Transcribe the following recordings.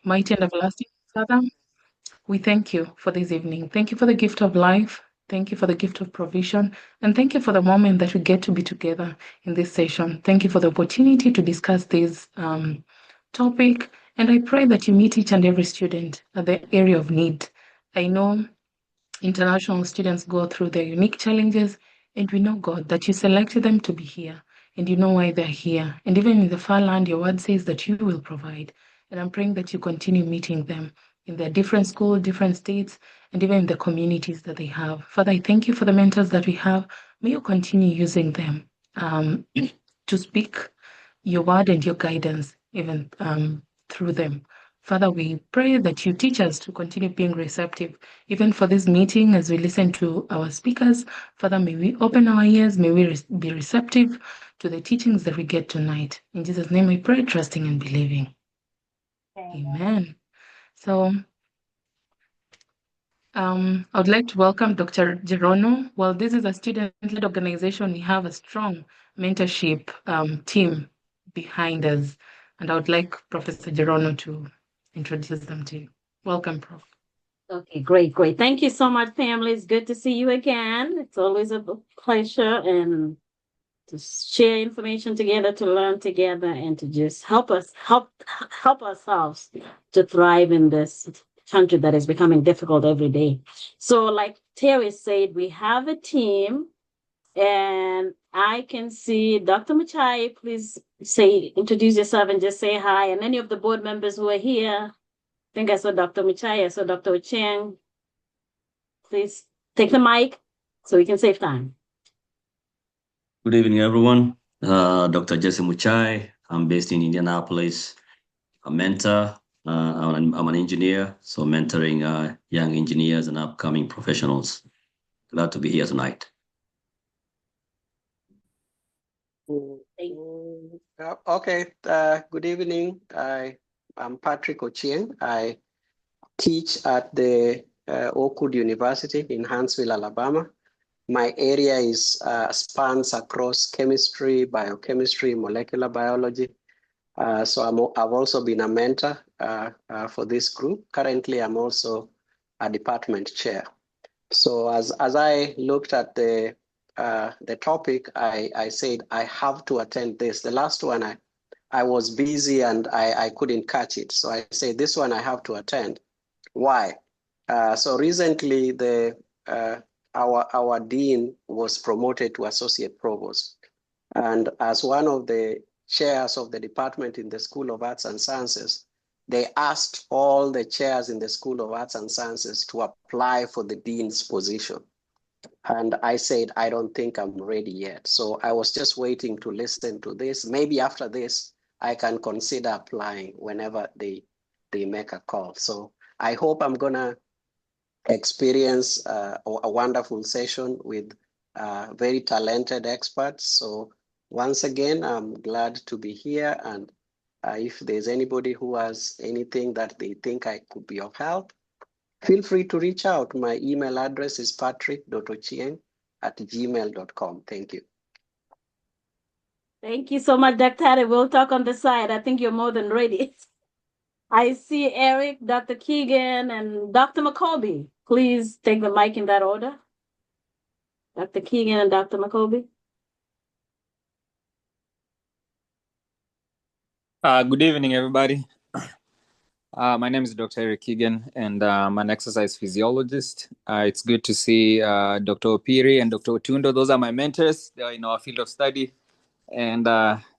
Mighty and everlasting Father, we thank you for this evening. Thank you for the gift of life. Thank you for the gift of provision. And thank you for the moment that we get to be together in this session. Thank you for the opportunity to discuss this topic. And I pray that you meet each and every student at the area of need. I know international students go through their unique challenges, and we know, God, that you selected them to be here, and you know why they're here. And even in the far land, your word says that you will provide. And I'm praying that you continue meeting them in their different schools, different states, and even in the communities that they have. Father, I thank you for the mentors that we have. May you continue using them to speak your word and your guidance, even through them. Father, we pray that you teach us to continue being receptive, even for this meeting as we listen to our speakers. Father, may we open our ears, may we be receptive to the teachings that we get tonight. In Jesus' name we pray, trusting and believing. Amen. So I would like to welcome Dr. Jerono. Well, this is a student-led organization. We have a strong mentorship team behind us. And I would like Professor Jerono to introduce them to you. Welcome, Prof. Okay, great. Thank you so much, family. It's good to see you again. It's always a pleasure and to share information together, to learn together, and to just help ourselves to thrive in this country that is becoming difficult every day. So, like Terry said, we have a team, and I can see Dr. Machai. Please introduce yourself and just say hi. And any of the board members who are here. I think I saw Dr. Machai, I saw Dr. Ocheng. Please take the mic so we can save time. Good evening, everyone. Dr. Jesse Muchai. I'm based in Indianapolis. A mentor. I'm an engineer, so mentoring young engineers and upcoming professionals. Glad to be here tonight. Okay. Good evening. I'm Patrick Ochieng. I teach at the Oakwood University in Huntsville, Alabama. My area spans across chemistry, biochemistry, molecular biology. So I've also been a mentor for this group. Currently, I'm also a department chair. So as I looked at the topic, I said I have to attend this. The last one I was busy and I couldn't catch it. So I said this one I have to attend. Why? So recently our dean was promoted to associate provost. And as one of the chairs of the department in the School of Arts and Sciences, they asked all the chairs in the School of Arts and Sciences to apply for the dean's position. And I said, I don't think I'm ready yet. So I was just waiting to listen to this. Maybe after this, I can consider applying whenever they make a call. So I hope I'm gonna experience a wonderful session with very talented experts. So once again, I'm glad to be here. And if there's anybody who has anything that they think I could be of help, feel free to reach out. My email address is patrick.ochieng@gmail.com. Thank you. Thank you so much, Dr. Hattie. We'll talk on the side. I think you're more than ready. I see Eric, Dr. Keegan, and Dr. McColby. Please take the mic in that order. Dr. Keegan and Dr. McColby. Good evening, everybody. My name is Dr. Eric Keegan, and I'm an exercise physiologist. It's good to see Dr. Opiri and Dr. Otundo. Those are my mentors. They're in our field of study, and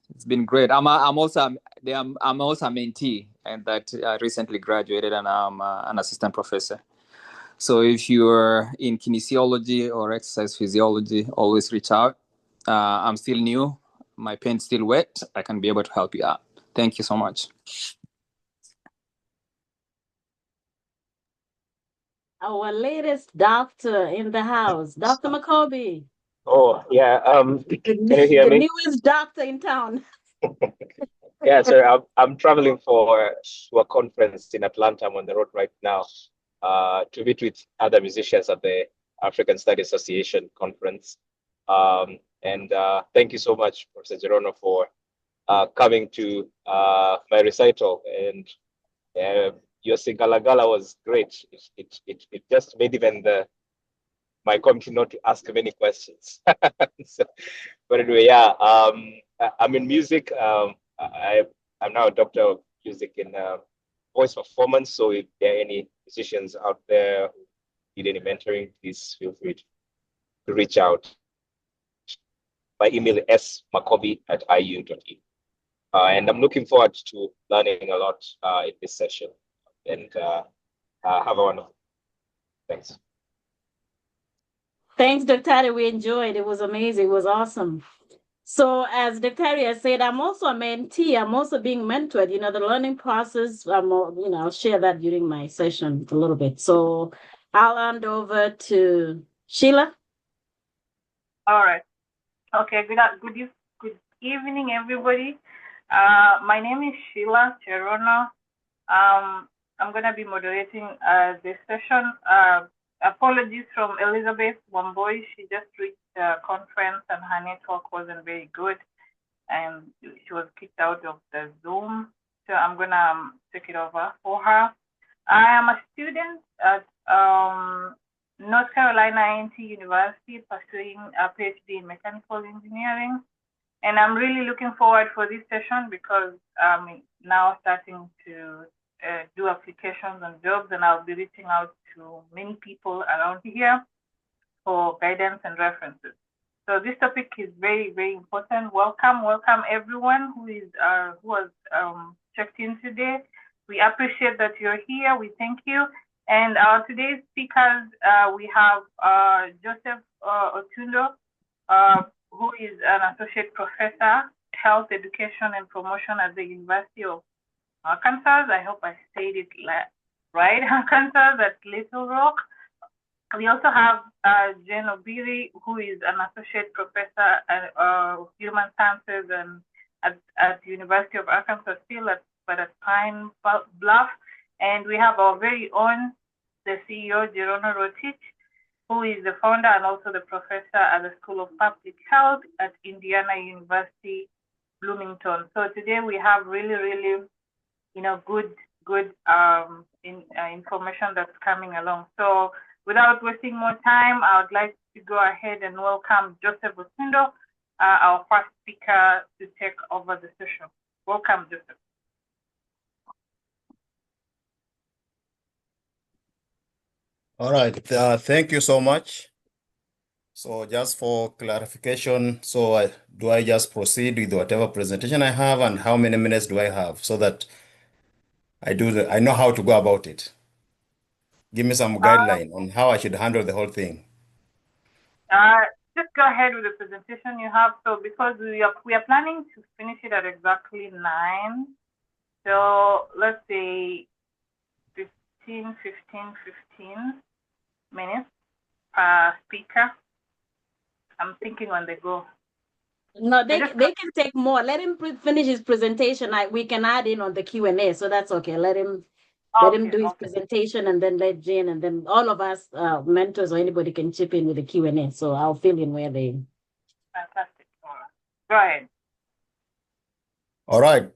it's been great. I'm also a mentee, and that recently graduated, and I'm an assistant professor. So if you're in kinesiology or exercise physiology, always reach out. I'm still new. My pen's still wet. I can be able to help you out. Thank you so much. Our latest doctor in the house, Dr. McColby. Oh, yeah. Can you hear me? The newest doctor in town. Yeah, sir. I'm traveling to a conference in Atlanta. I'm on the road right now to meet with other musicians at the African Study Association conference. And thank you so much, Professor Jerono, for coming to my recital. And Your Singalagala was great. It just made even my committee not to ask many questions. So, but anyway, yeah, I'm in music. I'm now a doctor of music in voice performance. So if there are any musicians out there who need any mentoring, please feel free to reach out. My email is smakobi@iu.edu. And I'm looking forward to learning a lot in this session. And have a wonderful. Thanks. Thanks, Dr. Ari. We enjoyed. It was amazing. It was awesome. So as Dr. Ari has said, I'm also a mentee. I'm also being mentored. The learning process, I'll share that during my session a little bit. So I'll hand over to Sheila. All right. Okay. Good evening, everybody. My name is Sheila Jerono. I'm going to be moderating this session. Apologies from Elizabeth Wamboi. She just reached the conference and her network wasn't very good, and she was kicked out of the Zoom. So I'm going to take it over for her. I am a student at North Carolina A&T University pursuing a PhD in mechanical engineering. And I'm really looking forward for this session because I'm now starting to do applications and jobs, and I'll be reaching out to many people around here for guidance and references. So this topic is very, very important. Welcome everyone who was checked in today. We appreciate that you're here. We thank you. And our today's speakers, we have Joseph Otundo, who is an associate professor, health education and promotion at the University of Arkansas. I hope I said it right. Arkansas at Little Rock. We also have Andayi-Opiri, who is an associate professor of human sciences and at the University of Arkansas, still but at Pine Bluff. And we have our very own, the CEO, Jerono Rotich, who is the founder and also the professor at the School of Public Health at Indiana University, Bloomington. So today we have really, really, good information that's coming along. So without wasting more time, I would like to go ahead and welcome Joseph Otundo, our first speaker, to take over the session. Welcome, Joseph. All right, thank you so much. So just for clarification, do I just proceed with whatever presentation I have, and how many minutes do I have so that I know how to go about it? Give me some guideline on how I should handle the whole thing. Just go ahead with the presentation you have. So because we are planning to finish it at exactly 9. So let's say 15 minutes per speaker. I'm thinking on the go. No, they can take more. Let him finish his presentation. We can add in on the Q&A, so that's okay. Let him do his presentation, and then let Jane, and then all of us mentors or anybody can chip in with the Q&A. So I'll fill in where they. Fantastic. Go ahead. All right.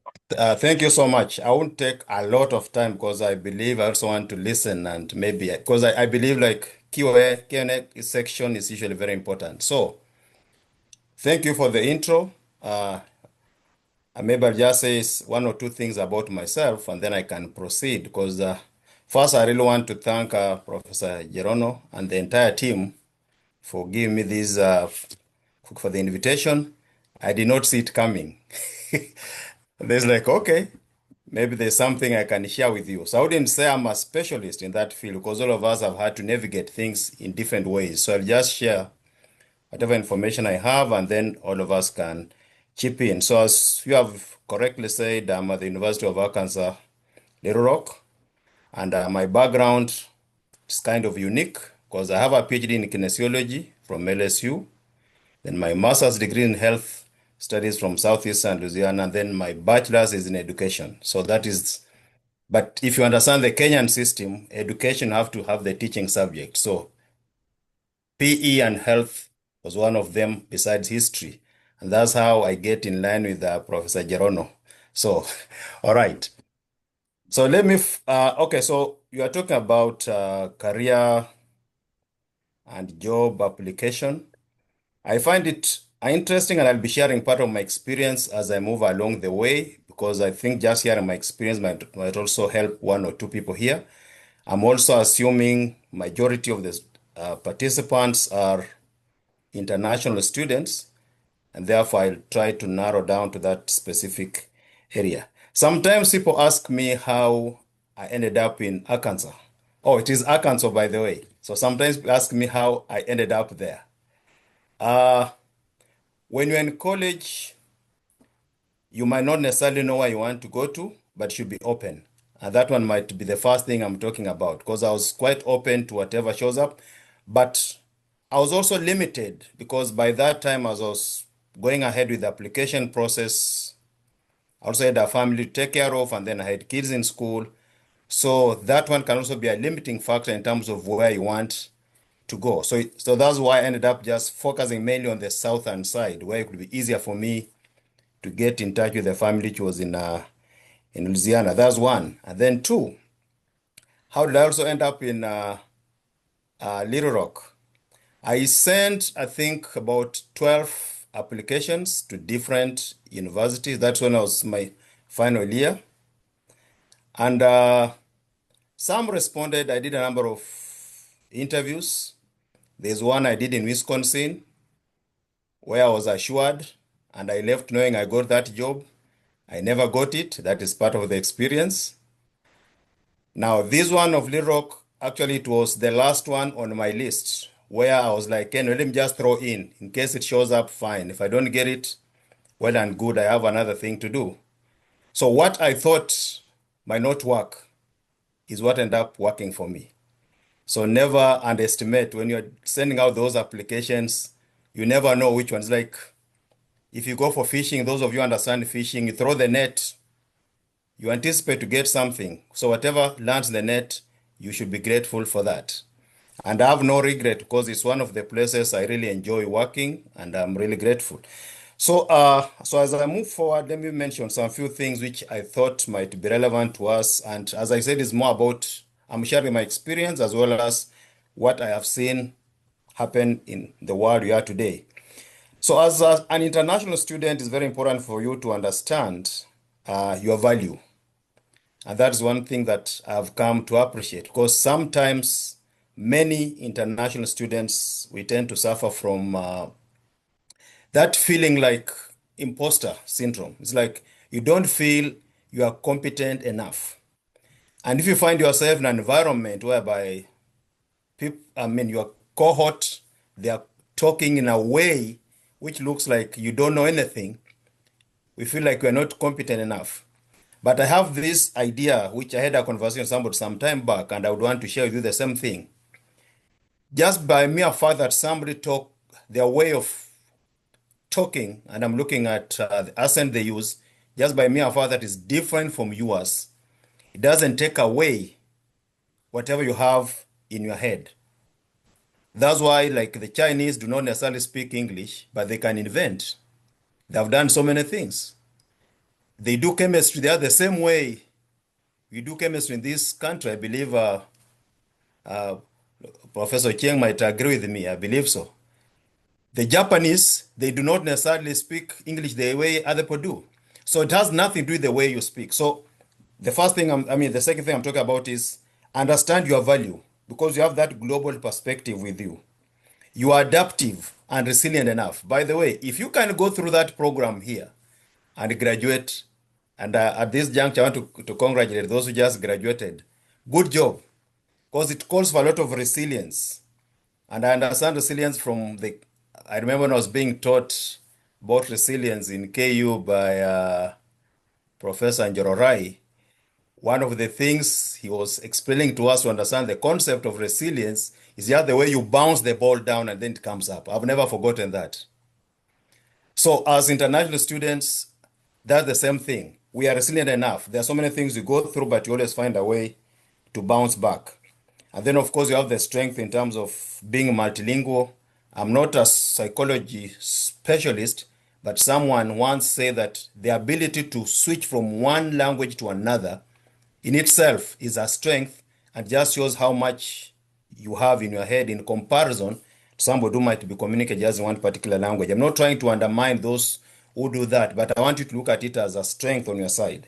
Thank you so much. I won't take a lot of time because I believe I also want to listen, and maybe because I believe like Q&A section is usually very important. So thank you for the intro. Maybe I'll just say one or two things about myself, and then I can proceed because first I really want to thank Professor Jerono and the entire team for giving me this for the invitation. I did not see it coming. There's like, okay, maybe there's something I can share with you. So I wouldn't say I'm a specialist in that field because all of us have had to navigate things in different ways. So I'll just share whatever information I have, and then all of us can chip in. So as you have correctly said, I'm at the University of Arkansas, Little Rock, and my background is kind of unique because I have a PhD in kinesiology from LSU, then my master's degree in health studies from Southeastern Louisiana, and then my bachelor's is in education. So that is, but if you understand the Kenyan system, education have to have the teaching subject. So PE and health was one of them besides history. And that's how I get in line with Professor Jerono. So, all right. So let me, okay, so you are talking about career and job application. I find it interesting, and I'll be sharing part of my experience as I move along the way, because I think just sharing my experience might also help one or two people here. I'm also assuming majority of the participants are international students, and therefore I'll try to narrow down to that specific area. Sometimes people ask me how I ended up in Arkansas. Oh, it is Arkansas, by the way. So sometimes people ask me how I ended up there. Uh, when you're in college, you might not necessarily know where you want to go to, but should be open. And that one might be the first thing I'm talking about, because I was quite open to whatever shows up. But I was also limited because by that time, as I was going ahead with the application process, I also had a family to take care of, and then I had kids in school. So that one can also be a limiting factor in terms of where you want to go. So that's why I ended up just focusing mainly on the southern side, where it would be easier for me to get in touch with the family which was in Louisiana. That's one. And then two, how did I also end up in Little Rock? I sent, I think, about 12 applications to different universities. That's when I was my final year. And some responded. I did a number of interviews. There's one I did in Wisconsin where I was assured, and I left knowing I got that job. I never got it. That is part of the experience. Now, this one of Little Rock, actually, it was the last one on my list where I was like, let me just throw in case it shows up, fine. If I don't get it, well and good, I have another thing to do. So what I thought might not work is what ended up working for me. So never underestimate when you're sending out those applications, you never know which ones. Like if you go for fishing, those of you understand fishing, you throw the net, you anticipate to get something. So whatever lands the net, you should be grateful for that. And I have no regret because it's one of the places I really enjoy working, and I'm really grateful. So as I move forward, let me mention some few things which I thought might be relevant to us. And as I said, it's more about I'm sharing my experience as well as what I have seen happen in the world we are today. So as an international student, it's very important for you to understand your value. And that's one thing that I've come to appreciate, because sometimes many international students, we tend to suffer from that feeling like imposter syndrome. It's like you don't feel you are competent enough. And if you find yourself in an environment whereby people, your cohort, they are talking in a way which looks like you don't know anything, we feel like we're not competent enough. But I have this idea, which I had a conversation with somebody some time back, and I would want to share with you the same thing. Just by mere fact that somebody talk, their way of talking, and I'm looking at the accent they use, just by mere fact that is different from yours, it doesn't take away whatever you have in your head. That's why, like the Chinese do not necessarily speak English, but they can invent. They have done so many things. They do chemistry. They are the same way we do chemistry in this country. I believe Professor Chiang might agree with me. I believe so. The Japanese, they do not necessarily speak English the way other people do. So it has nothing to do with the way you speak. So the first thing, the second thing I'm talking about is understand your value, because you have that global perspective with you. You are adaptive and resilient enough. By the way, if you can go through that program here and graduate, and at this juncture, I want to congratulate those who just graduated. Good job, because it calls for a lot of resilience. And I understand resilience I remember when I was being taught about resilience in KU by Professor Jerono Rotich. One of the things he was explaining to us to understand the concept of resilience is just the way you bounce the ball down and then it comes up. I've never forgotten that. So as international students, that's the same thing. We are resilient enough. There are so many things you go through, but you always find a way to bounce back. And then, of course, you have the strength in terms of being multilingual. I'm not a psychology specialist, but someone once said that the ability to switch from one language to another in itself is a strength and just shows how much you have in your head in comparison to somebody who might be communicating just in one particular language. I'm not trying to undermine those who do that, but I want you to look at it as a strength on your side.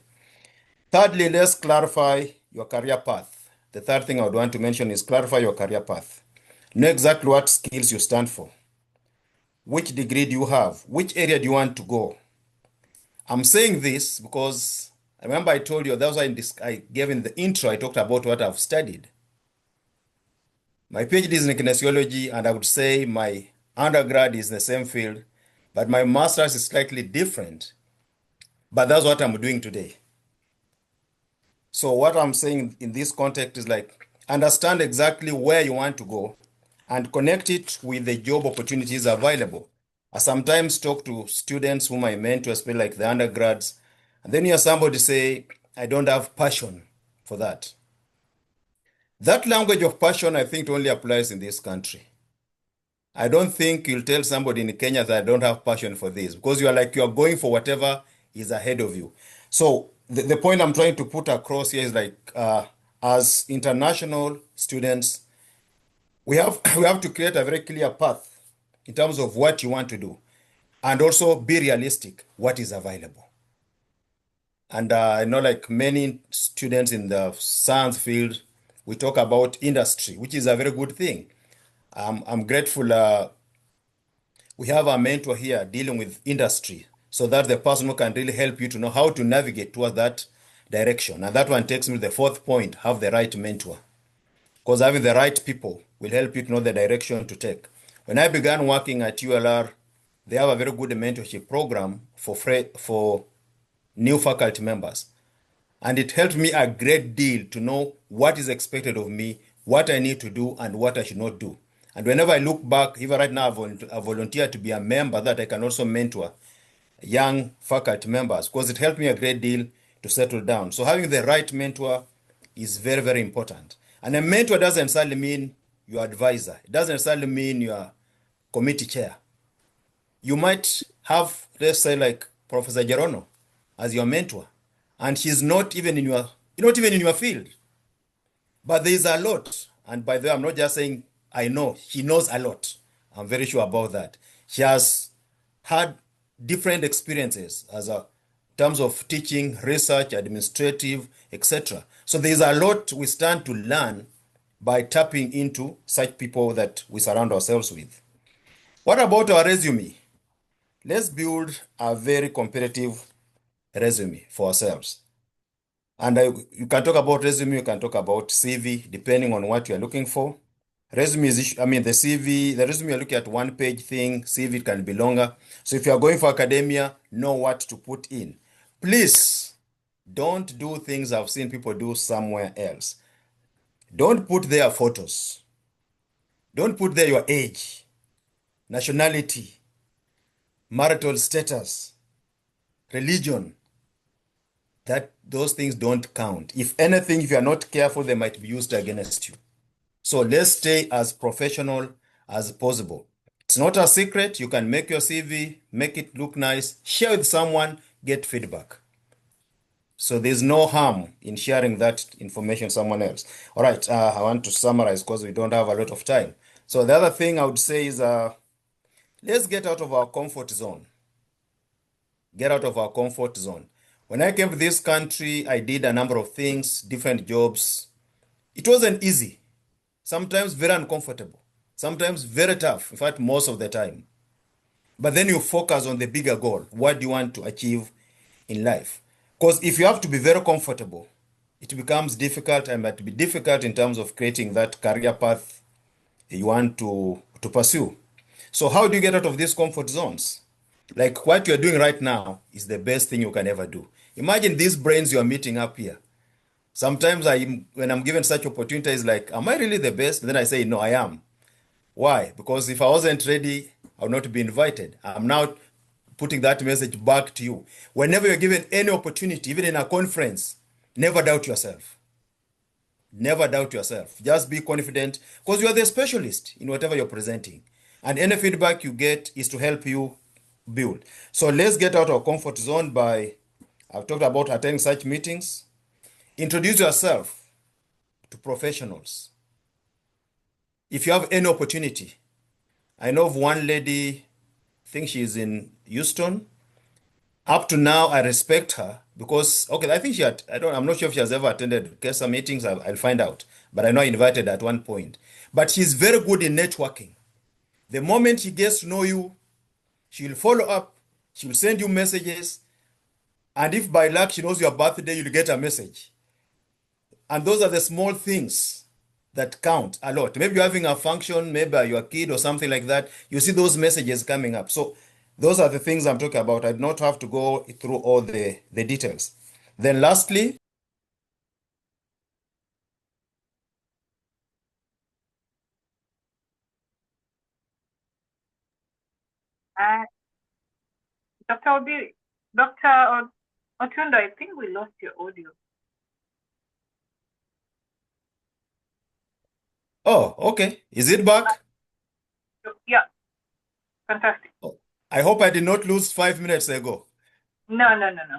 Thirdly, let's clarify your career path. The third thing I would want to mention is clarify your career path. Know exactly what skills you stand for. Which degree do you have? Which area do you want to go? I'm saying this because I remember I told you, that was why I gave in the intro, I talked about what I've studied. My PhD is in kinesiology, and I would say my undergrad is in the same field, but my master's is slightly different. But that's what I'm doing today. So what I'm saying in this context is like, understand exactly where you want to go and connect it with the job opportunities available. I sometimes talk to students whom I mentor, especially like the undergrads, and then you hear somebody say, I don't have passion for that. That language of passion, I think, only applies in this country. I don't think you'll tell somebody in Kenya that I don't have passion for this, because you are going for whatever is ahead of you. So the point I'm trying to put across here is like, as international students, we have to create a very clear path in terms of what you want to do, and also be realistic, what is available. And I know like many students in the science field, we talk about industry, which is a very good thing. I'm grateful we have a mentor here dealing with industry, so that the person who can really help you to know how to navigate toward that direction. And that one takes me to the fourth point, have the right mentor. Because having the right people will help you to know the direction to take. When I began working at ULR, they have a very good mentorship program for new faculty members. And it helped me a great deal to know what is expected of me, what I need to do, and what I should not do. And whenever I look back, even right now, I volunteer to be a member that I can also mentor young faculty members, because it helped me a great deal to settle down. So having the right mentor is very, very important. And a mentor doesn't necessarily mean your advisor. It doesn't necessarily mean your committee chair. You might have, let's say, like Professor Jerono as your mentor, and he's not even in your field. But there is a lot. And by the way, I'm not just saying I know, he knows a lot. I'm very sure about that. He has had different experiences as a terms of teaching, research, administrative, etc. So there's a lot we stand to learn by tapping into such people that we surround ourselves with. What about our resume? Let's build a very competitive resume for ourselves. And you can talk about resume, you can talk about CV, depending on what you're looking for. Resume is, the resume you're looking at one-page thing, CV can be longer. So if you're going for academia, know what to put in. Please, don't do things I've seen people do somewhere else. Don't put there photos. Don't put there your age, nationality, marital status, religion. Those things don't count. If anything, if you're not careful, they might be used against you. So let's stay as professional as possible. It's not a secret. You can make your CV, make it look nice, share with someone, get feedback. So there's no harm in sharing that information with someone else. All right, I want to summarize because we don't have a lot of time. So the other thing I would say is let's get out of our comfort zone. Get out of our comfort zone. When I came to this country, I did a number of things, different jobs. It wasn't easy. Sometimes very uncomfortable. Sometimes very tough. In fact, most of the time. But then you focus on the bigger goal. What do you want to achieve in life? Because if you have to be very comfortable, it becomes difficult, and might be difficult in terms of creating that career path you want to pursue. So how do you get out of these comfort zones? Like what you're doing right now is the best thing you can ever do. Imagine these brains you're meeting up here. Sometimes when I'm given such opportunities, like, am I really the best? Then I say, no, I am. Why? Because if I wasn't ready, I would not be invited. I'm now putting that message back to you. Whenever you're given any opportunity, even in a conference, never doubt yourself. Never doubt yourself. Just be confident, because you are the specialist in whatever you're presenting. And any feedback you get is to help you build. So let's get out of our comfort zone by, I've talked about attending such meetings. introduce yourself to professionals. If you have any opportunity, I know of one lady, I think she's in Houston. Up to now, I respect her because, okay, I think I'm not sure if she has ever attended KESA meetings. I'll find out. But I know I invited her at one point. But she's very good in networking. The moment she gets to know you, she'll follow up, she'll send you messages. And if by luck she knows your birthday, you'll get a message. And those are the small things that count a lot. Maybe you're having a function, maybe you're a kid or something like that. You see those messages coming up. So those are the things I'm talking about. I do not have to go through all the details. Then lastly, Dr. Obiri, Dr. Otundo, I think we lost your audio. oh, okay. Is it back? Yeah, fantastic. Oh, I hope I did not lose 5 minutes ago. No.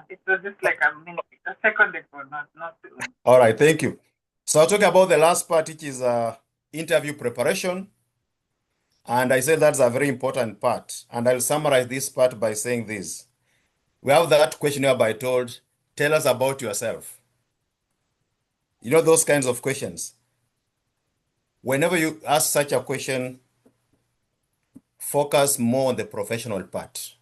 It was just like a second ago, not too long. All right, thank you. So I'll talk about the last part, which is interview preparation. And I said that's a very important part. And I'll summarize this part by saying this. We have that questionnaire by told, tell us about yourself. You know, those kinds of questions. Whenever you ask such a question, focus more on the professional part.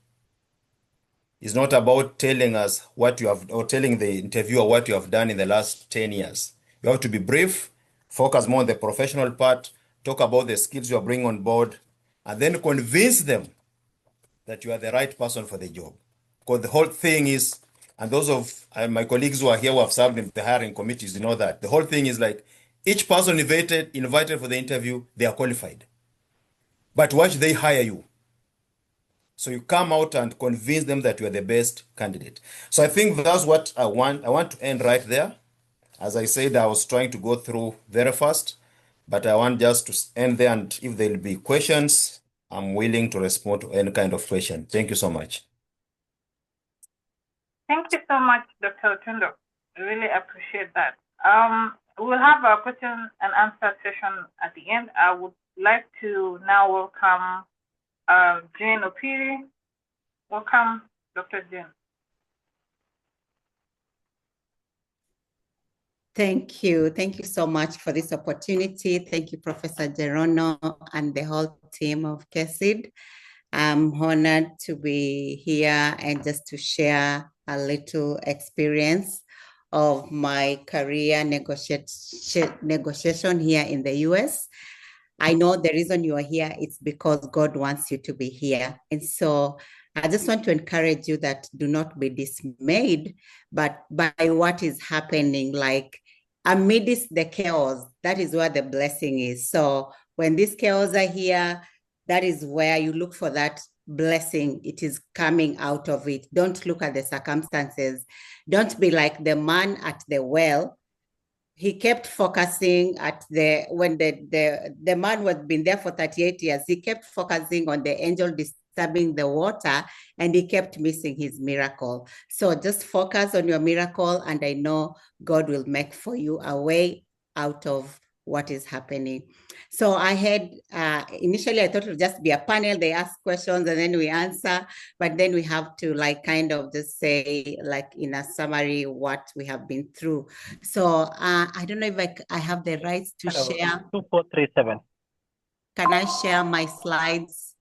It's not about telling us what you have, or telling the interviewer what you have done in the last 10 years. You have to be brief, focus more on the professional part, talk about the skills you are bringing on board, and then convince them that you are the right person for the job. Because the whole thing is, and those of my colleagues who are here who have served in the hiring committees, you know that the whole thing is like each person invited for the interview, they are qualified. But why should they hire you? So you come out and convince them that you are the best candidate. So I think that's what I want. I want to end right there. As I said, I was trying to go through very fast, but I want just to end there. And if there will be questions, I'm willing to respond to any kind of question. Thank you so much. Thank you so much, Dr. Otundo. I really appreciate that. We'll have a question and answer session at the end. I would like to now welcome Andayi-Opiri. Welcome, Dr. Jane. Thank you. Thank you so much for this opportunity. Thank you, Professor Jerono and the whole team of KESID. I'm honored to be here and just to share a little experience of my career negotiation here in the US. I know the reason you are here is because God wants you to be here. And so I just want to encourage you that do not be dismayed, but by what is happening, like amidst the chaos, that is where the blessing is. So when these chaos are here, that is where you look for that blessing. It is coming out of it. Don't look at the circumstances. Don't be like the man at the well. He kept focusing at when the man who had been there for 38 years, he kept focusing on the angel disturbing the water, and he kept missing his miracle. So just focus on your miracle, and I know God will make for you a way out of what is happening. So I had, initially I thought it would just be a panel, they ask questions and then we answer, but then we have to like kind of just say like in a summary what we have been through. So I don't know if I have the rights to share. 2437. Can I share my slides?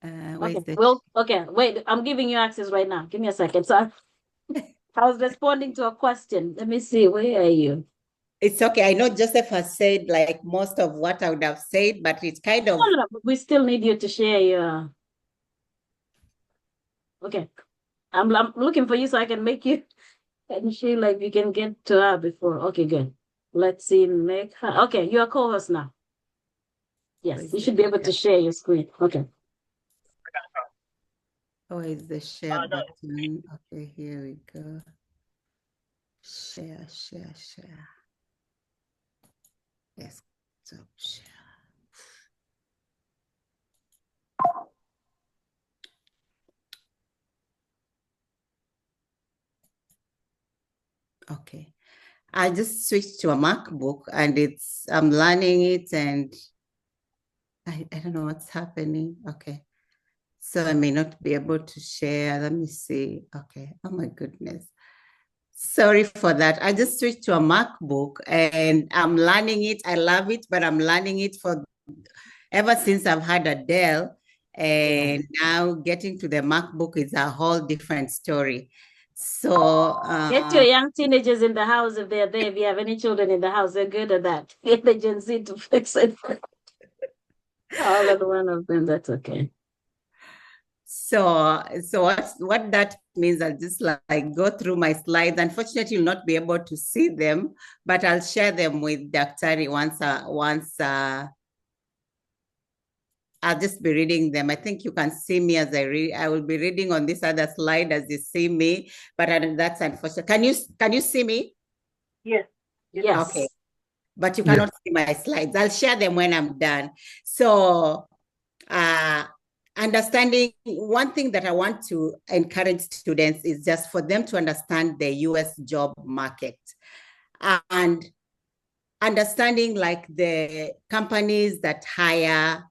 Okay. Well, okay, wait, I'm giving you access right now. Give me a second. So I was responding to a question. Let me see, where are you? It's okay. I know Joseph has said like most of what I would have said, but it's kind of... No, we still need you to share your... Okay. I'm looking for you so I can make you and Sheila, if you can get to her before. Okay, good. Let's see, make her... Okay, you're a co-host now. Yes, you should be able to share your screen. Okay. Oh, is the share button. Okay, here we go. Share. Yes, so share. Okay. I just switched to a MacBook and I'm learning it and I don't know what's happening. Okay. So I may not be able to share. Let me see. Okay. Oh my goodness. Sorry for that. I just switched to a MacBook and I'm learning it. I love it, but I'm learning it ever since I've had a Dell. And now getting to the MacBook is a whole different story. So get your young teenagers in the house if they're there. If you have any children in the house, they're good at that. Get the Gen Z to fix it. All of one of them, that's okay. So what that means, I'll just like go through my slides. Unfortunately, you'll not be able to see them, but I'll share them with Dr. once I'll just be reading them. I think you can see me as I read. I will be reading on this other slide as you see me, but that's unfortunate. Can you see me? Yes. Yes. Okay. But you cannot see my slides. I'll share them when I'm done. So understanding, one thing that I want to encourage students is just for them to understand the US job market and understanding like the companies that hire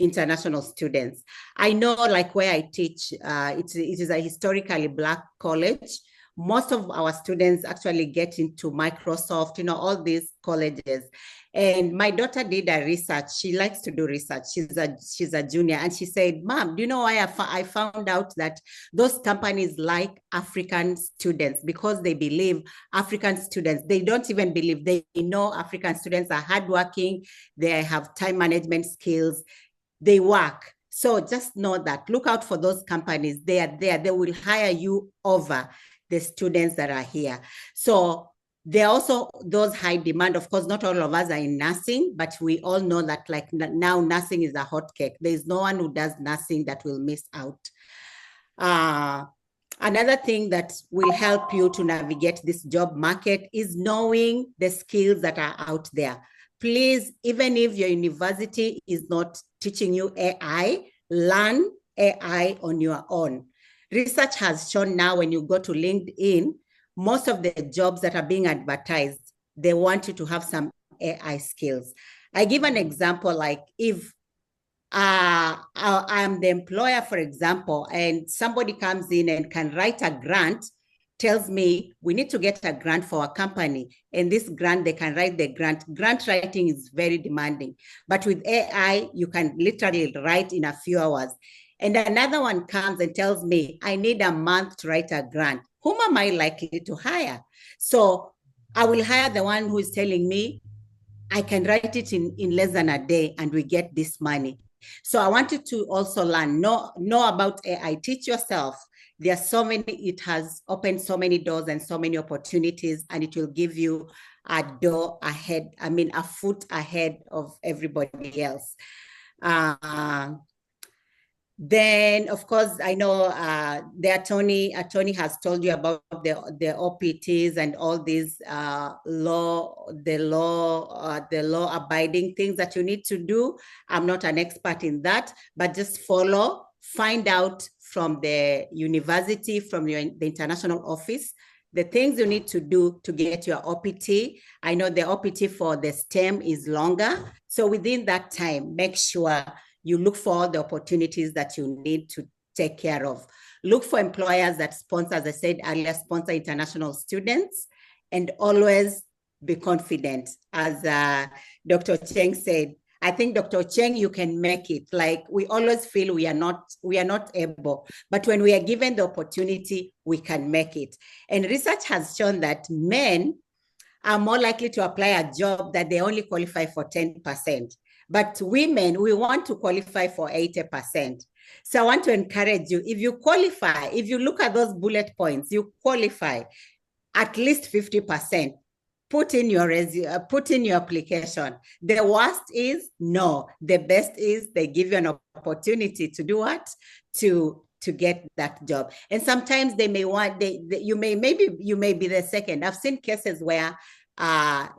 international students. I know like where I teach, it is a historically Black college. Most of our students actually get into Microsoft, all these colleges. And my daughter did a research. She likes to do research. She's a junior. And she said, Mom, do you know why I found out that those companies like African students? Because they believe African students, they don't even believe, they know African students are hardworking, they have time management skills, they work. So just know that. Look out for those companies. They are there. They will hire you over the students that are here. So there are also those high demand. Of course, not all of us are in nursing, but we all know that like now nursing is a hot cake. There is no one who does nursing that will miss out. Another thing that will help you to navigate this job market is knowing the skills that are out there. Please, even if your university is not teaching you AI, learn AI on your own. Research has shown now when you go to LinkedIn, most of the jobs that are being advertised, they want you to have some AI skills. I give an example, like if I'm the employer, for example, and somebody comes in and can write a grant, tells me we need to get a grant for a company, and this grant, they can write the grant. Grant writing is very demanding, but with AI, you can literally write in a few hours. And another one comes and tells me, I need a month to write a grant. Whom am I likely to hire? So I will hire the one who is telling me, I can write it in less than a day and we get this money. So I wanted to also learn, know about AI, teach yourself. There are so many, it has opened so many doors and so many opportunities, and it will give you a door ahead, a foot ahead of everybody else. Then, of course, I know the attorney has told you about the OPTs and all these law abiding things that you need to do. I'm not an expert in that, but just follow, find out from the university, from the international office, the things you need to do to get your OPT. I know the OPT for the STEM is longer. So within that time, make sure you look for all the opportunities that you need to take care of. Look for employers that sponsor, as I said earlier, sponsor international students, and always be confident. As Dr. Cheng said, I think Dr. Cheng, you can make it. Like we always feel we are not able, but when we are given the opportunity, we can make it. And research has shown that men are more likely to apply a job that they only qualify for 10%. But women, we want to qualify for 80%. So I want to encourage you, if you qualify, if you look at those bullet points, you qualify at least 50%. Put in your put in your application. The worst is no. The best is they give you an opportunity to do what? To get that job. And sometimes they may want, you may be the second. I've seen cases where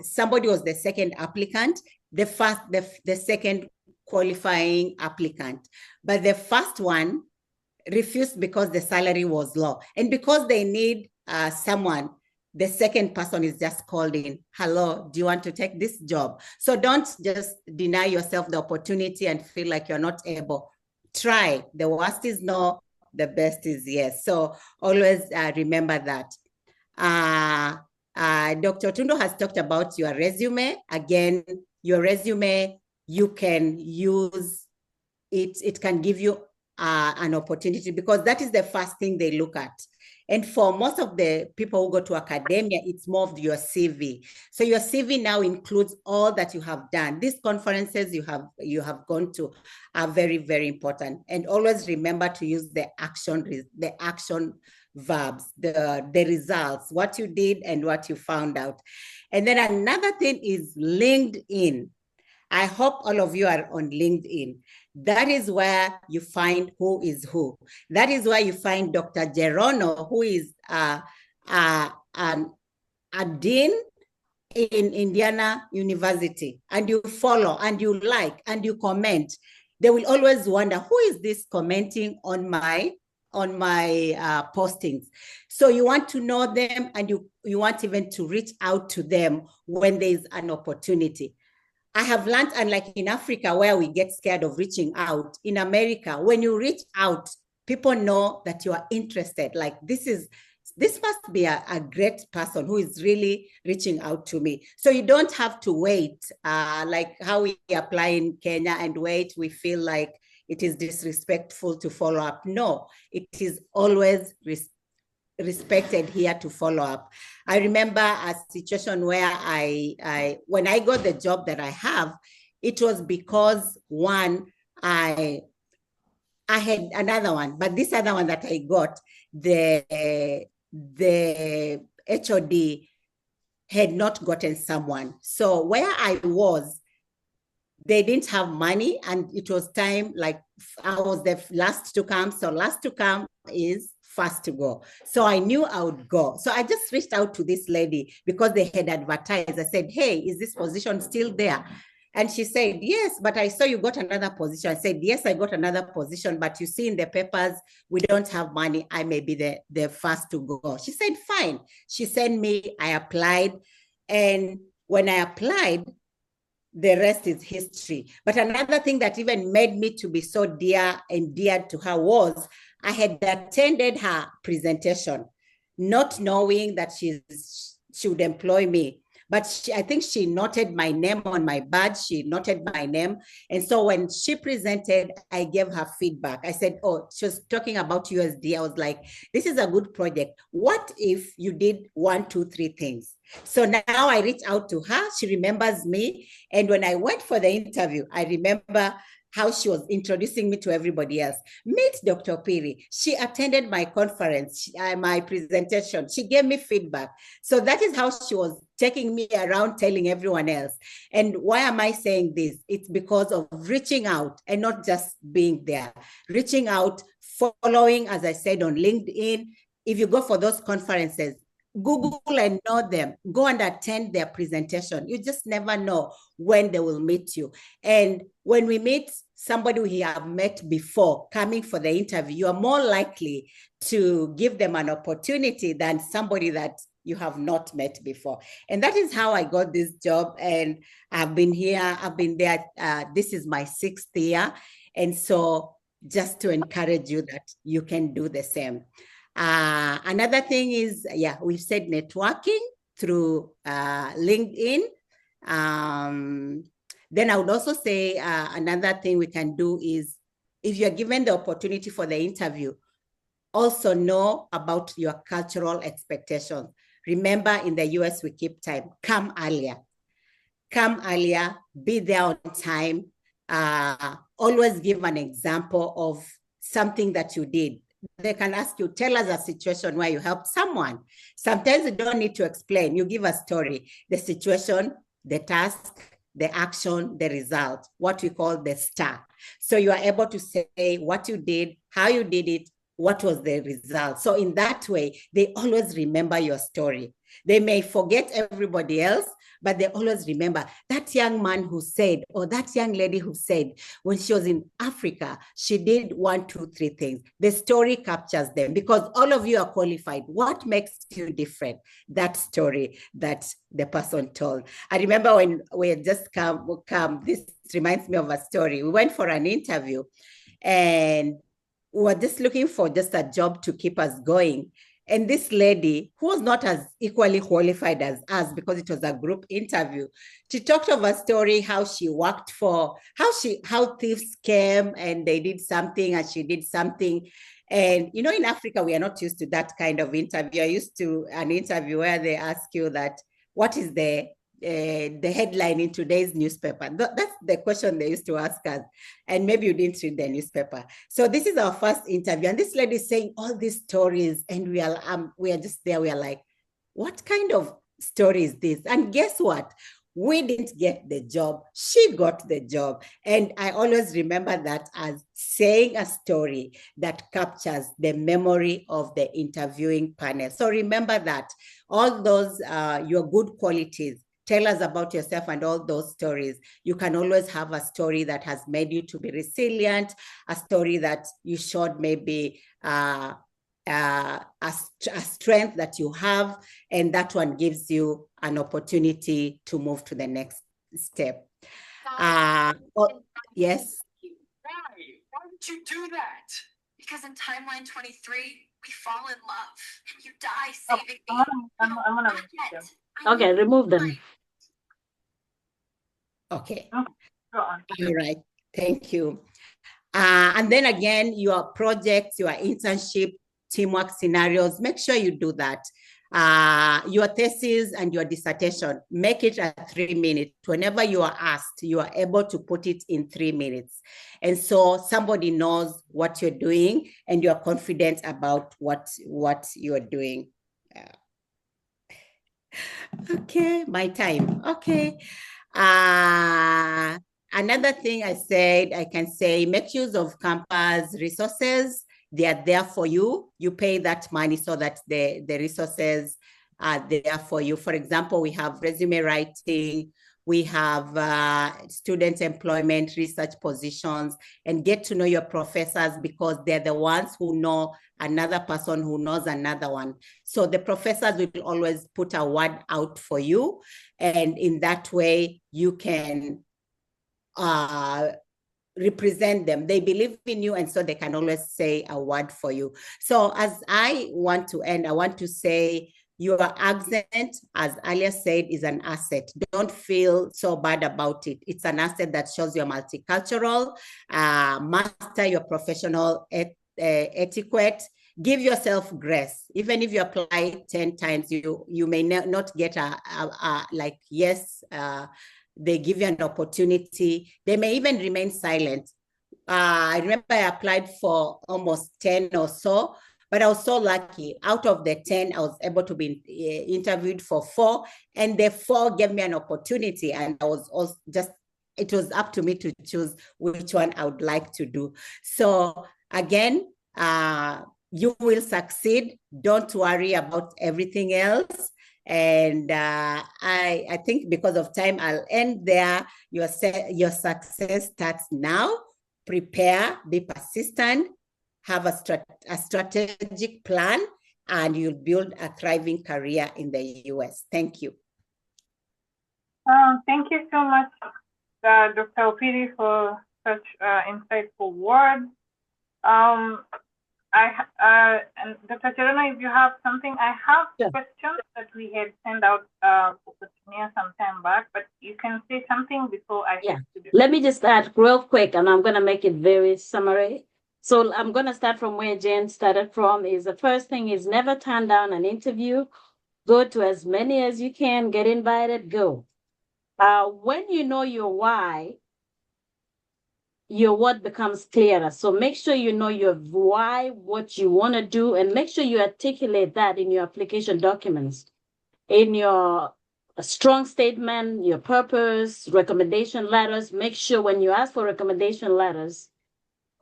somebody was the second applicant, the second qualifying applicant, but the first one refused because the salary was low. And because they need someone, the second person is just called in. Hello, do you want to take this job? So don't just deny yourself the opportunity and feel like you're not able. Try. The worst is no, the best is yes. So always remember that. Dr. Otundo has talked about your resume. Again, your resume, you can use it. It can give you an opportunity, because that is the first thing they look at. And for most of the people who go to academia, it's more of your CV. So your CV now includes all that you have done. These conferences you have gone to are very, very important. And always remember to use the action verbs, the results, what you did and what you found out. And then another thing is LinkedIn. I hope all of you are on LinkedIn. That is where you find who is who. That is where you find Dr. Jerono, who is a dean in Indiana University, and you follow and you like and you comment. They will always wonder, who is this commenting on my postings? So you want to know them, and you want even to reach out to them when there is an opportunity. I have learned, unlike in Africa where we get scared of reaching out, in America, when you reach out, people know that you are interested. Like, this must be a great person who is really reaching out to me. So you don't have to wait, like how we apply in Kenya and wait. We feel like it is disrespectful to follow up. No, it is always respected here to follow up. I remember a situation where when I got the job that I have, it was because one, I had another one, but this other one that I got, the HOD had not gotten someone. So where I was, they didn't have money, and it was time, like I was the last to come. So last to come is first to go. So I knew I would go. So I just reached out to this lady because they had advertised. I said, hey, is this position still there? And she said, yes, but I saw you got another position. I said, yes, I got another position, but you see in the papers, we don't have money. I may be the first to go. She said, fine. She sent me, I applied. And when I applied, the rest is history. But another thing that even made me to be so dear and dear to her was I had attended her presentation, not knowing that she would employ me. But I think she noted my name on my badge. She noted my name. And so when she presented, I gave her feedback. I said, oh, she was talking about USD. I was like, this is a good project. What if you did 1, 2, 3 things? So now I reach out to her. She remembers me. And when I went for the interview, I remember how she was introducing me to everybody else. Meet Dr. Opiri. She attended my conference, my presentation. She gave me feedback. So that is how she was taking me around, telling everyone else. And why am I saying this? It's because of reaching out and not just being there. Reaching out, following, as I said, on LinkedIn. If you go for those conferences, Google and know them. Go and attend their presentation. You just never know when they will meet you. And when we meet somebody we have met before coming for the interview, you are more likely to give them an opportunity than somebody that you have not met before. And that is how I got this job. And I've been here, I've been there. This is my 6th year. And so just to encourage you that you can do the same. Another thing is, we've said networking through LinkedIn. Then I would also say another thing we can do is, if you're given the opportunity for the interview, also know about your cultural expectations. Remember, in the US, we keep time. Come earlier. Come earlier, be there on time. Always give an example of something that you did. They can ask you, tell us a situation where you helped someone. Sometimes you don't need to explain. You give a story, the situation, the task, the action, the result, what we call the star. So you are able to say what you did, how you did it, what was the result. So in that way, they always remember your story. They may forget everybody else, but they always remember that young man who said, or that young lady who said, when she was in Africa, she did 1, 2, 3 things. The story captures them because all of you are qualified. What makes you different? That story that the person told. I remember when we had just come, this reminds me of a story. We went for an interview and we were just looking for just a job to keep us going. And this lady, who was not as equally qualified as us because it was a group interview, she talked of a story, how she worked for, how thieves came and they did something and she did something. And, you know, in Africa, we are not used to that kind of interview. You're used to an interview where they ask you that, what is the headline in today's newspaper? That's the question they used to ask us. And maybe you didn't read the newspaper. So this is our first interview. And this lady is saying all these stories. And we are just there. We are like, what kind of story is this? And guess what? We didn't get the job. She got the job. And I always remember that as saying a story that captures the memory of the interviewing panel. So remember that all those, your good qualities, tell us about yourself and all those stories. You can always have a story that has made you to be resilient, a story that you showed maybe a strength that you have, and that one gives you an opportunity to move to the next step. Yes? Why would you do that? Because in timeline 23, we fall in love and you die saving me. I'm gonna Okay, remove them. Okay. Oh, go on. All right. Thank you. And then again, your projects, your internship, teamwork scenarios, make sure you do that. Your thesis and your dissertation, make it at 3 minutes. Whenever you are asked, you are able to put it in 3 minutes. And so somebody knows what you're doing and you're confident about what you're doing. Okay, my time. Okay. Another thing I can say, make use of campus resources. They are there for you. You pay that money so that the resources are there for you. For example, we have resume writing, we have student employment, research positions, and get to know your professors because they're the ones who know another person who knows another one. So the professors will always put a word out for you. And in that way, you can represent them. They believe in you, and so they can always say a word for you. So as I want to end, I want to say your accent, as Alia said, is an asset. Don't feel so bad about it. It's an asset that shows you're multicultural. Master your professional etiquette. Give yourself grace. Even if you apply 10 times, you may not get like yes, they give you an opportunity. They may even remain silent. I remember I applied for almost 10 or so, but I was so lucky. Out of the 10, I was able to be interviewed for 4, and the 4 gave me an opportunity. And I was also it was up to me to choose which one I would like to do. So again, you will succeed. Don't worry about everything else. And I think because of time, I'll end there. Your success starts now. Prepare, be persistent, have a strategic plan, and you'll build a thriving career in the US. Thank you. Thank you so much, Dr. Opiri, for such insightful words. And Dr. Jerono, if you have something, I have questions that we had sent out for questionnaire some time back, but you can say something before I have to do. Let me just add real quick, and I'm going to make it very summary. So I'm going to start from where Jen started from. Is the first thing is never turn down an interview. Go to as many as you can, get invited, go. When you know your why, your what becomes clearer. So make sure you know your why, what you want to do, and make sure you articulate that in your application documents. In your strong statement, your purpose, recommendation letters, make sure when you ask for recommendation letters,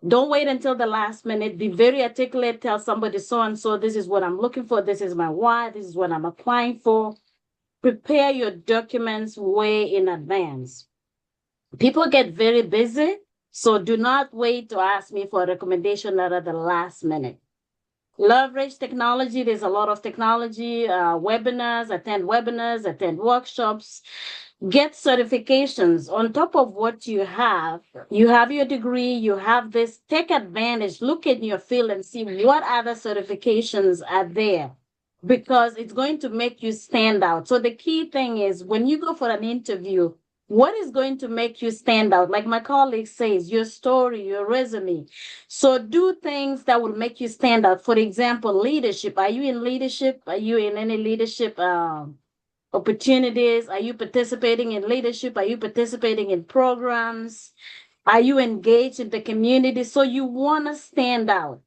don't wait until the last minute. Be very articulate. Tell somebody so-and-so, this is what I'm looking for. This is my why. This is what I'm applying for. prepare your documents way in advance. People get very busy, so do not wait to ask me for a recommendation letter at the last minute. Leverage technology. There's a lot of technology, webinars, attend workshops, get certifications on top of what you have. You have your degree, you have this, take advantage, look in your field and see what other certifications are there, because it's going to make you stand out. So the key thing is when you go for an interview, what is going to make you stand out? Like my colleague says, your story, your resume. So do things that will make you stand out. For example, leadership. Are you in leadership? Are you in any leadership opportunities? Are you participating in leadership? Are you participating in programs? Are you engaged in the community? So you want to stand out.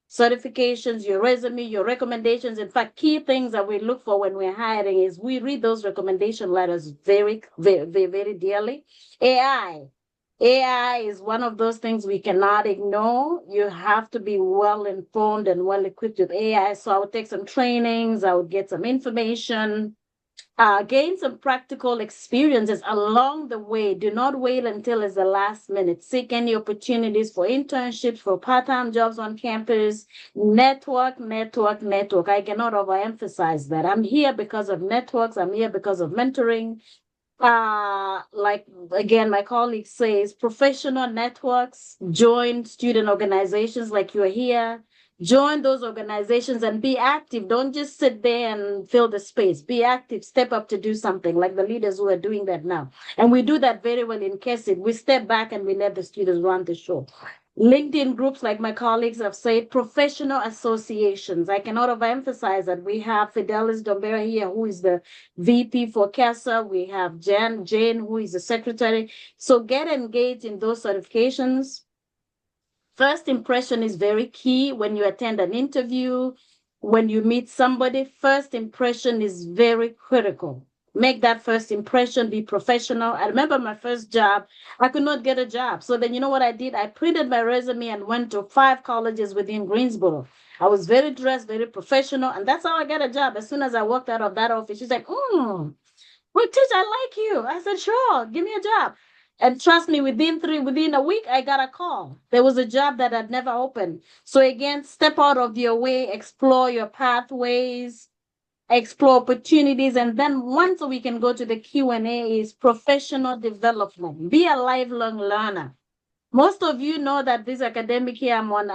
Certifications, your resume, your recommendations. In fact, key things that we look for when we're hiring is we read those recommendation letters very, very, very, very dearly. AI is one of those things we cannot ignore. You have to be well informed and well equipped with AI. So I would take some trainings, I would get some information, gain some practical experiences along the way. Do not wait until it's the last minute. Seek any opportunities for internships, for part-time jobs on campus. Network. I cannot overemphasize that. I'm here because of networks. I'm here because of mentoring. Like again, my colleague says, professional networks, join student organizations like you're here. Join those organizations and be active. Don't just sit there and fill the space. Be active, step up to do something like the leaders who are doing that now. And we do that very well in KESID. We step back and we let the students run the show. LinkedIn groups, like my colleagues have said, professional associations. I cannot overemphasize that. We have Fidelis Dombera here, who is the VP for CASA. We have Jane, who is the secretary. So get engaged in those certifications. First impression is very key when you attend an interview, when you meet somebody. First impression is very critical. Make that first impression, be professional. I remember my first job, I could not get a job. So then you know what I did? I printed my resume and went to 5 colleges within Greensboro. I was very dressed, very professional, and that's how I got a job. As soon as I walked out of that office, she's like, Rotich, I like you. I said, sure, give me a job. And trust me, within a week, I got a call. There was a job that had never opened. So again, step out of your way, explore your pathways, explore opportunities. And then once we can go to the Q&A is professional development. Be a lifelong learner. Most of you know that this academic year, I'm on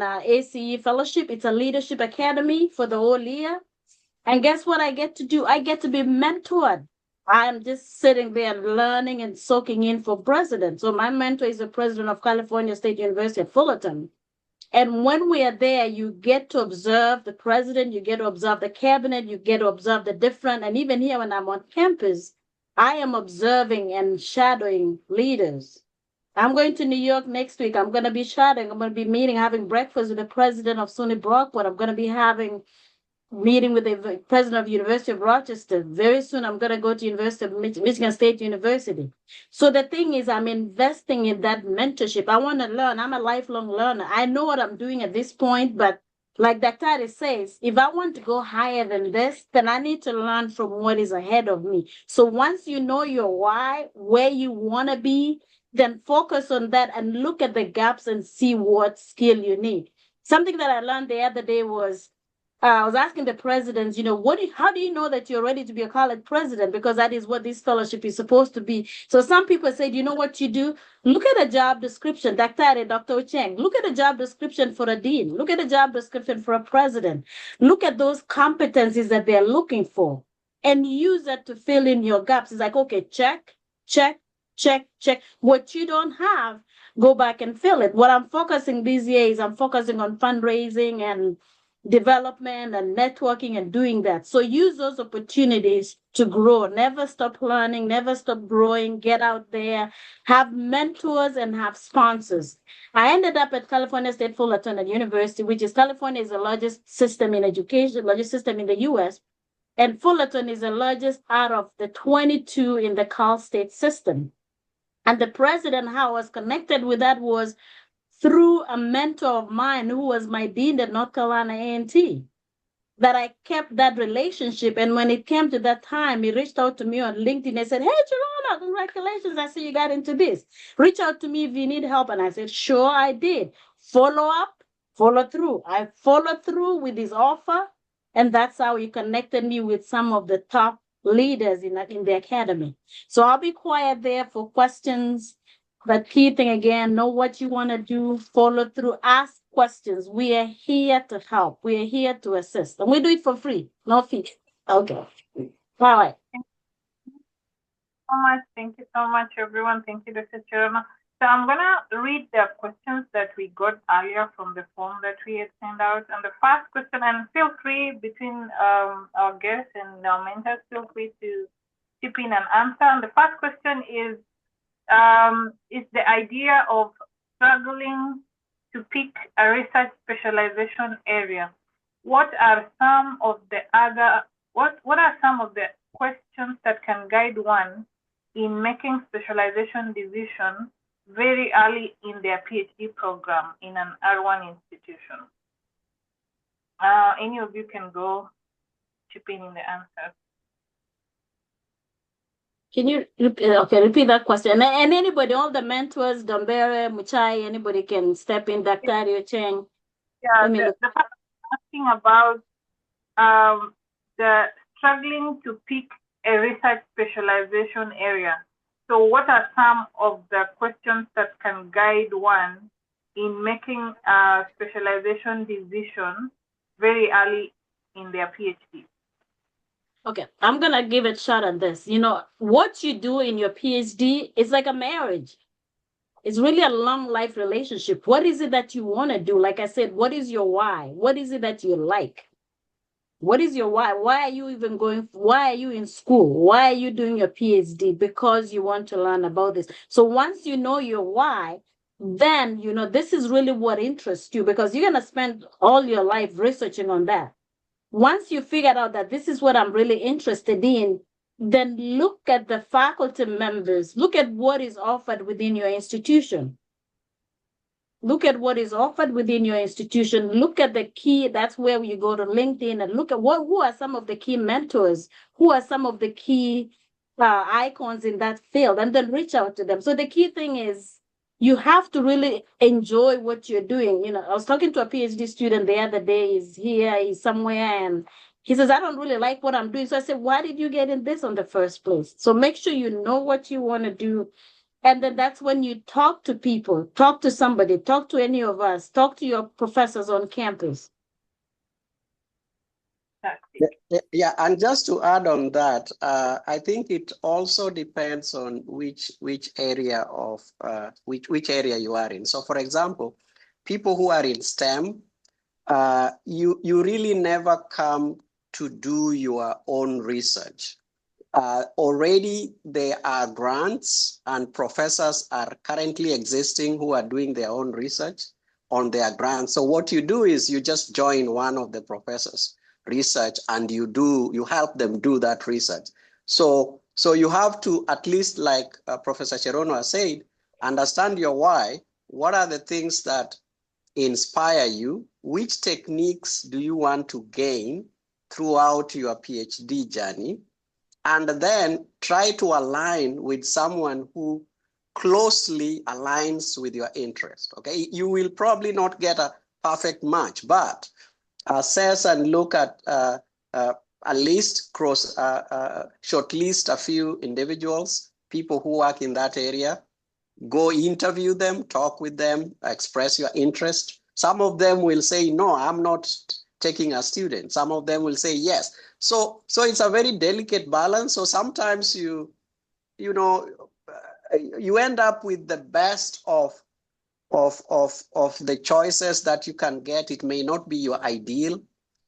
a ACE fellowship. It's a leadership academy for the whole year. And guess what I get to do? I get to be mentored. I'm just sitting there and learning and soaking in for president. So my mentor is the president of California State University at Fullerton. And when we are there, you get to observe the president, you get to observe the cabinet, you get to observe the different, and even here when I'm on campus, I am observing and shadowing leaders. I'm going to New York next week. I'm going to be shadowing. I'm going to be having breakfast with the president of SUNY Brockport. I'm going to be meeting with the president of University of Rochester. Very soon, I'm going to go to University of Michigan State University. So the thing is, I'm investing in that mentorship. I want to learn. I'm a lifelong learner. I know what I'm doing at this point, but like Dr. says, if I want to go higher than this, then I need to learn from what is ahead of me. So once you know your why, where you want to be, then focus on that and look at the gaps and see what skill you need. Something that I learned the other day was, I was asking the presidents, how do you know that you're ready to be a college president? Because that is what this fellowship is supposed to be. So some people say, you know what you do? Look at a job description, Dr. Cheng. Look at a job description for a dean. Look at a job description for a president. Look at those competencies that they're looking for and use that to fill in your gaps. It's like, okay, check. What you don't have, go back and fill it. What I'm focusing these years, I'm focusing on fundraising and development and networking and doing that. So use those opportunities to grow. Never stop learning, never stop growing. Get out there, have mentors and have sponsors. I ended up at California State Fullerton University, which is California is the largest system in education, largest system in the US. And Fullerton is the largest out of the 22 in the Cal State system. And the president, how I was connected with that was through a mentor of mine who was my dean at North Carolina A&T. that I kept that relationship. And when it came to that time, he reached out to me on LinkedIn and said, "Hey, Jerono, congratulations. I see you got into this. Reach out to me if you need help." And I said, "Sure, I did." Follow up, follow through. I followed through with his offer. And that's how he connected me with some of the top leaders in the academy. So I'll be quiet there for questions. But key thing again, know what you want to do, follow through, ask questions. We are here to help. We are here to assist. And we do it for free, no fee. Okay. All right. Thank you so much, everyone. Thank you, Dr. Jerono. So I'm gonna read the questions that we got earlier from the form that we had sent out. And the first question, and feel free between our guests and our mentors, feel free to chip in and answer. And the first question is the idea of struggling to pick a research specialization area. What are some of the questions that can guide one in making specialization decision very early in their PhD program in an R1 institution? Any of you can go chip in the answers. Can you repeat that question? And anybody, all the mentors, Gambere, Muchai, anybody can step in, Dr. Rio Cheng. Yeah, the first asking about the struggling to pick a research specialization area. So what are some of the questions that can guide one in making a specialization decision very early in their PhD? Okay, I'm going to give a shot at this. You know, what you do in your PhD is like a marriage. It's really a long life relationship. What is it that you want to do? Like I said, what is your why? What is it that you like? What is your why? Why are you even why are you in school? Why are you doing your PhD? Because you want to learn about this. So once you know your why, then, you know, this is really what interests you, because you're going to spend all your life researching on that. Once you figured out that this is what I'm really interested in, then look at the faculty members, look at what is offered within your institution. Look at what is offered within your institution. Look at the key, that's where you go to LinkedIn and look at who are some of the key mentors, who are some of the key icons in that field, and then reach out to them. So the key thing is you have to really enjoy what you're doing. You know, I was talking to a PhD student the other day. He's somewhere, and he says, "I don't really like what I'm doing." So I said, "Why did you get in this on the first place?" So make sure you know what you want to do. And then that's when you talk to people, talk to somebody, talk to any of us, talk to your professors on campus. Yeah, and just to add on that, I think it also depends on which area of which area you are in. So, for example, people who are in STEM, you really never come to do your own research. Already there are grants and professors are currently existing who are doing their own research on their grants. So what you do is you just join one of the professors' research and you help them do that research. So you have to, at least like Professor Jerono has said, understand your why. What are the things that inspire you? Which techniques do you want to gain throughout your PhD journey? And then try to align with someone who closely aligns with your interest. Okay, you will probably not get a perfect match, but assess and look at a list, shortlist a few individuals, people who work in that area, go interview them, talk with them, express your interest. Some of them will say, no, I'm not taking a student. Some of them will say yes. So it's a very delicate balance. So sometimes you end up with the best of the choices that you can get. It may not be your ideal,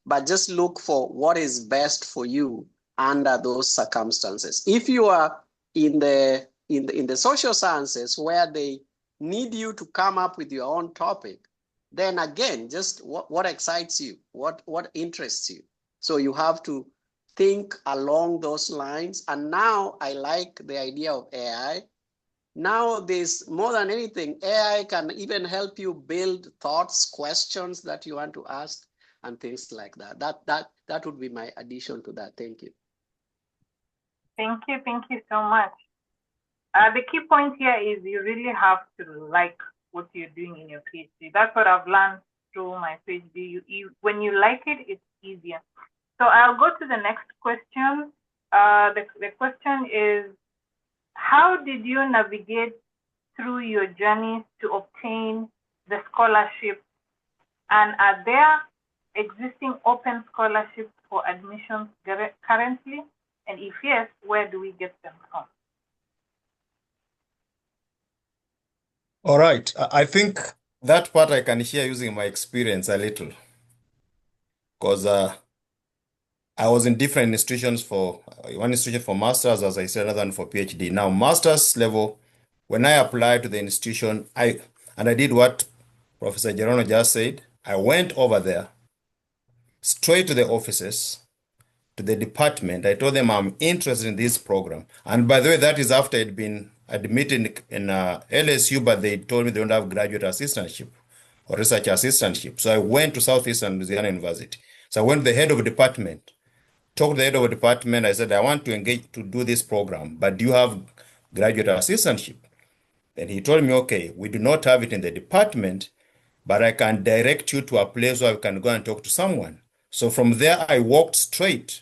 but just look for what is best for you under those circumstances. If you are in the social sciences where they need you to come up with your own topic, then again, just what excites you, what interests you. So you have to think along those lines. And now I like the idea of AI. Now there's more than anything, AI can even help you build thoughts, questions that you want to ask. and things like that. That would be my addition to that. Thank you. Thank you so much. The key point here is you really have to like what you're doing in your PhD. That's what I've learned through my PhD. When you like it, it's easier. So I'll go to the next question. The question is, how did you navigate through your journey to obtain the scholarship? And are there existing open scholarships for admissions currently? And if yes, where do we get them from? All right. I think that part I can share using my experience a little, because I was in different institutions for one institution for masters, as I said, another one for PhD. Now, master's level, when I applied to the institution, I did what Professor Jerono just said. I went over there, straight to the offices, to the department. I told them I'm interested in this program. And by the way, that is after I'd been admitted in LSU, but they told me they don't have graduate assistantship or research assistantship. So I went to Southeastern Louisiana University. So I went to the head of department, talked to the head of department. I said, I want to engage to do this program, but do you have graduate assistantship? And he told me, okay, we do not have it in the department, but I can direct you to a place where you can go and talk to someone. So from there, I walked straight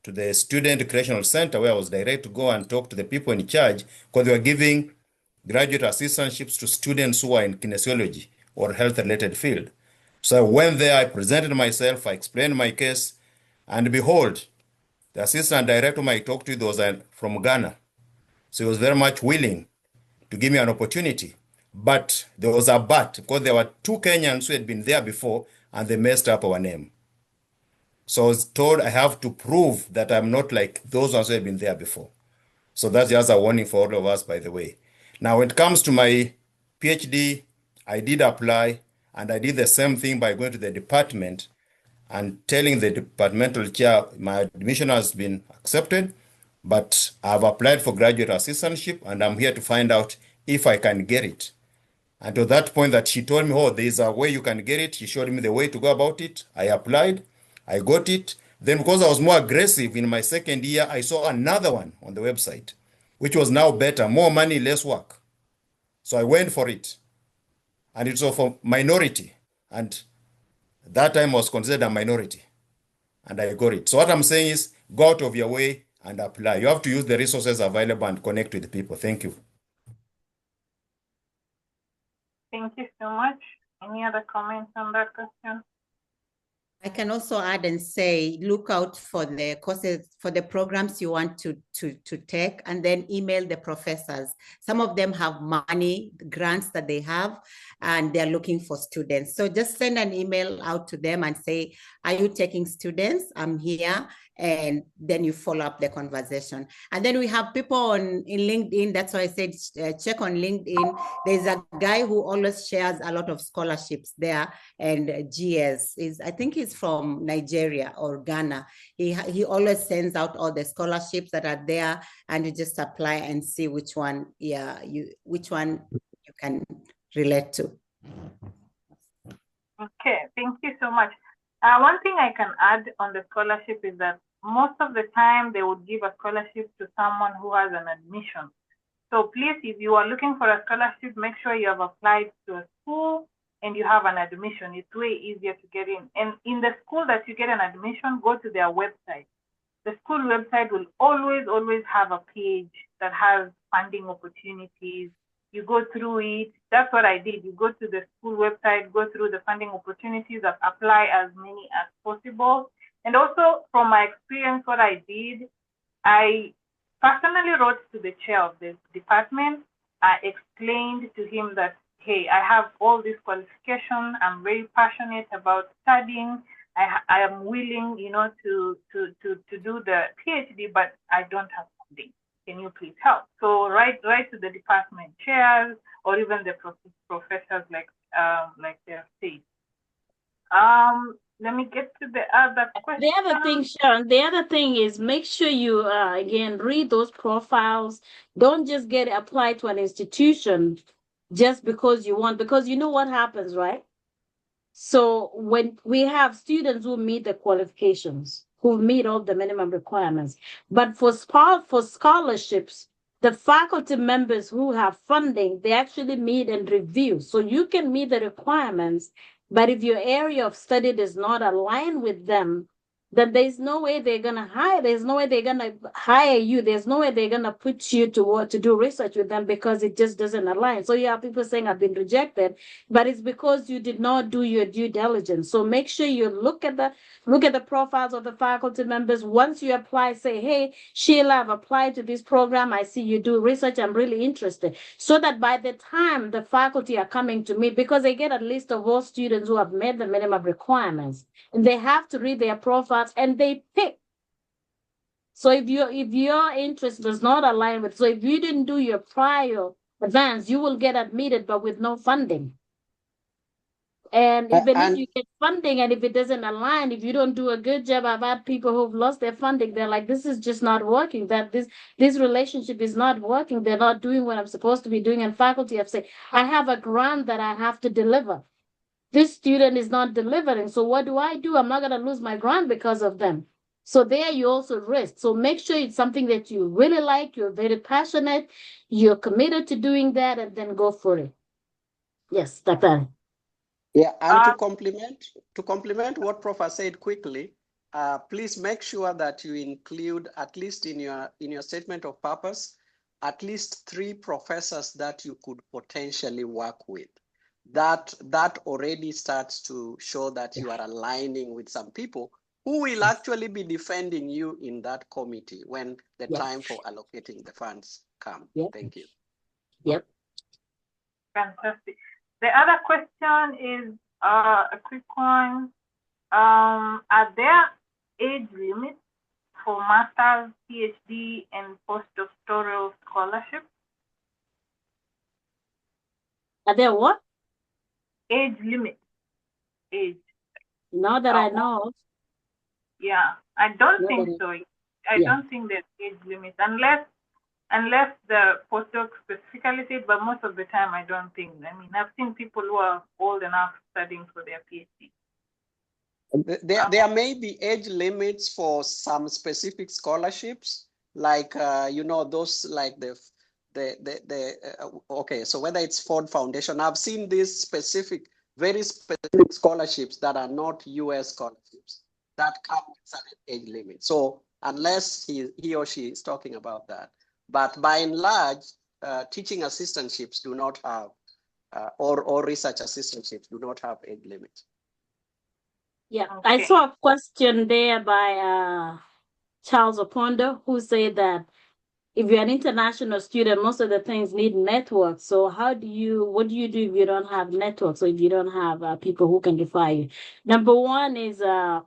to the Student Recreational Center, where I was direct to go and talk to the people in charge, because they were giving graduate assistantships to students who are in kinesiology or health-related field. So I went there, I presented myself, I explained my case, and behold, the assistant director whom I talked to was from Ghana. So he was very much willing to give me an opportunity. But there was a but, because there were two Kenyans who had been there before, and they messed up our name. So I was told I have to prove that I'm not like those ones who have been there before. So that's just a warning for all of us, by the way. Now, when it comes to my PhD, I did apply, and I did the same thing by going to the department and telling the departmental chair, my admission has been accepted, but I've applied for graduate assistantship, and I'm here to find out if I can get it. And to that point that she told me, oh, there's a way you can get it. She showed me the way to go about it. I applied, I got it. Then because I was more aggressive in my second year, I saw another one on the website, which was now better, more money, less work. So I went for it. And it's for minority. And that time I was considered a minority. And I got it. So what I'm saying is, go out of your way and apply. You have to use the resources available and connect with people. Thank you. Thank you so much. Any other comments on that question? I can also add and say, look out for the courses, for the programs you want to take, and then email the professors. Some of them have money, grants that they have, and they're looking for students. So just send an email out to them and say, are you taking students? I'm here. And then you follow up the conversation. And then we have people in LinkedIn. That's why I said check on LinkedIn. There's a guy who always shares a lot of scholarships there, and GS I think he's from Nigeria or Ghana. He always sends out all the scholarships that are there, and you just apply and see which one you can relate to. Okay, thank you so much. One thing I can add on the scholarship is that most of the time they would give a scholarship to someone who has an admission. So please, if you are looking for a scholarship, make sure you have applied to a school and you have an admission. It's way easier to get in. And in the school that you get an admission, go to their website. The school website will always have a page that has funding opportunities. You go through it. That's what I did. You go to the school website, go through the funding opportunities, apply as many as possible. And also from my experience, what I did, I personally wrote to the chair of the department. I explained to him that, hey, I have all these qualifications. I'm very passionate about studying. I am willing, to do the PhD, but I don't have funding. Can you please help? So write to the department chairs or even the professors, like they've said. Let me get to the other question. The other thing, Sharon, the other thing is make sure you again read those profiles. Don't just get applied to an institution just because you want, because you know what happens, right? So when we have students who meet the qualifications, who meet all the minimum requirements, but for scholarships, the faculty members who have funding, they actually meet and review. So you can meet the requirements, but if your area of study does not align with them, then there's no way they're gonna hire. There's no way they're gonna hire you. There's no way they're gonna put you to work to do research with them because it just doesn't align. So you have people saying I've been rejected, but it's because you did not do your due diligence. So make sure you look at the profiles of the faculty members. Once you apply, say, hey, Sheila, I've applied to this program. I see you do research. I'm really interested. So that by the time the faculty are coming to me, because they get a list of all students who have met the minimum requirements, and they have to read their profiles and they pick. So if your interest does not align with, so if you didn't do your prior advance, you will get admitted, but with no funding. And even if you get funding and if it doesn't align, if you don't do a good job, I've had people who've lost their funding. They're like, this is just not working, that this relationship is not working. They're not doing what I'm supposed to be doing. And faculty have said, I have a grant that I have to deliver. This student is not delivering. So what do? I'm not going to lose my grant because of them. So there you also risk. So make sure it's something that you really like, you're very passionate, you're committed to doing that, and then go for it. Yes, Dr. Yeah, and to complement what Prof has said quickly, please make sure that you include, at least in your statement of purpose, at least 3 professors that you could potentially work with. That already starts to show that you are aligning with some people who will actually be defending you in that committee when the time for allocating the funds come. Thank you. Yep. Fantastic. The other question is a quick one. Are there age limits for master's, PhD, and postdoctoral scholarships? Are there what? Age limit. Age. Not that I know of. Yeah, I don't think so. I don't think there's age limits unless the postdoc specifically said, but most of the time I don't think. I mean, I've seen people who are old enough studying for their PhD. There may be age limits for some specific scholarships, like those like okay. So whether it's Ford Foundation, I've seen these very specific scholarships that are not U.S. scholarships that come with certain age limits. So unless he or she is talking about that. But by and large, teaching assistantships do not have, or research assistantships do not have age limits. Yeah, okay. I saw a question there by Charles Otundo, who said that if you're an international student, most of the things need networks. So what do you do if you don't have networks or if you don't have people who can refer you? Number one is, I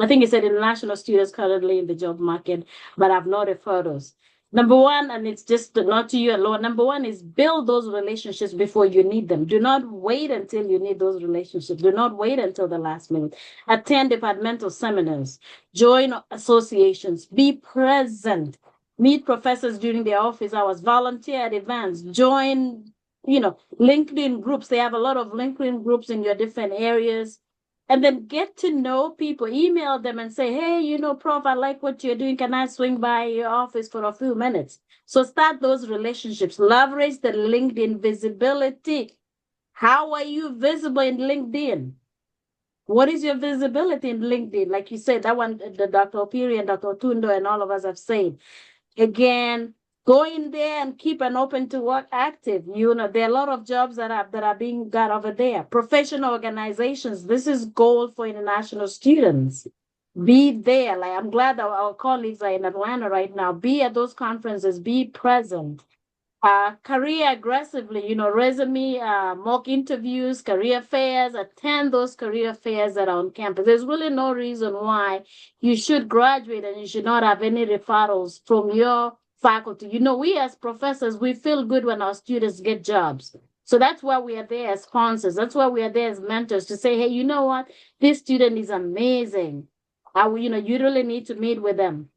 think it said international students currently in the job market, but have no referrals. Number one, and it's just not to you alone. Number one is build those relationships before you need them. Do not wait until you need those relationships. Do not wait until the last minute. Attend departmental seminars, join associations, be present. Meet professors during their office hours, volunteer at events, join, LinkedIn groups. They have a lot of LinkedIn groups in your different areas. And then get to know people, email them and say, hey, Prof, I like what you're doing. Can I swing by your office for a few minutes? So start those relationships. Leverage the LinkedIn visibility. How are you visible in LinkedIn? What is your visibility in LinkedIn? Like you said, that one, the Dr. Opiri and Dr. Otundo and all of us have said. Again, go in there and keep an open to work active. There are a lot of jobs that are being got over there. Professional organizations. This is gold for international students. Be there. Like, I'm glad that our colleagues are in Atlanta right now. Be at those conferences. Be present. Career aggressively, resume, mock interviews, career fairs, attend those career fairs that are on campus. There's really no reason why you should graduate and you should not have any referrals from your faculty. We as professors, we feel good when our students get jobs. So that's why we are there as sponsors. That's why we are there as mentors to say, hey, you know what? This student is amazing. You really need to meet with them.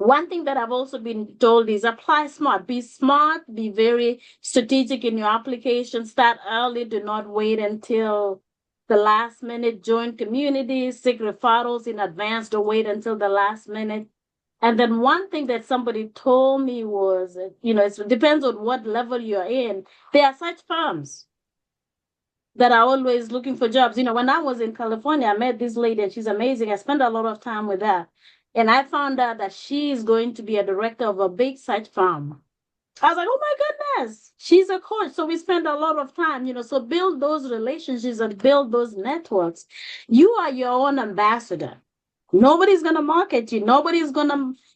One thing that I've also been told is apply smart, be very strategic in your application, start early, do not wait until the last minute, join communities, seek referrals in advance, don't wait until the last minute. And then one thing that somebody told me was, it depends on what level you're in. There are such firms that are always looking for jobs. When I was in California, I met this lady and she's amazing. I spent a lot of time with her. And I found out that she is going to be a director of a big such firm. I was like, oh my goodness, she's a coach. So we spend a lot of time, so build those relationships and build those networks. You are your own ambassador. Nobody's going to market you.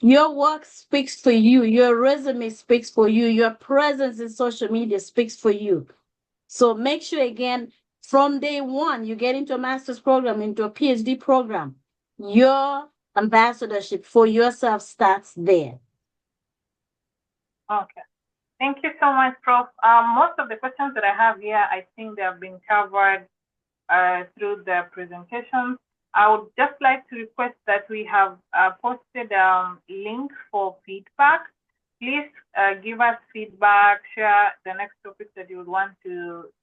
Your work speaks for you. Your resume speaks for you. Your presence in social media speaks for you. So make sure, again, from day one, you get into a master's program, into a PhD program, your ambassadorship for yourself starts there. Okay. Thank you so much, Prof. Most of the questions that I have here, I think they have been covered through the presentation. I would just like to request that we have posted links for feedback. Please give us feedback, share the next topics that you would want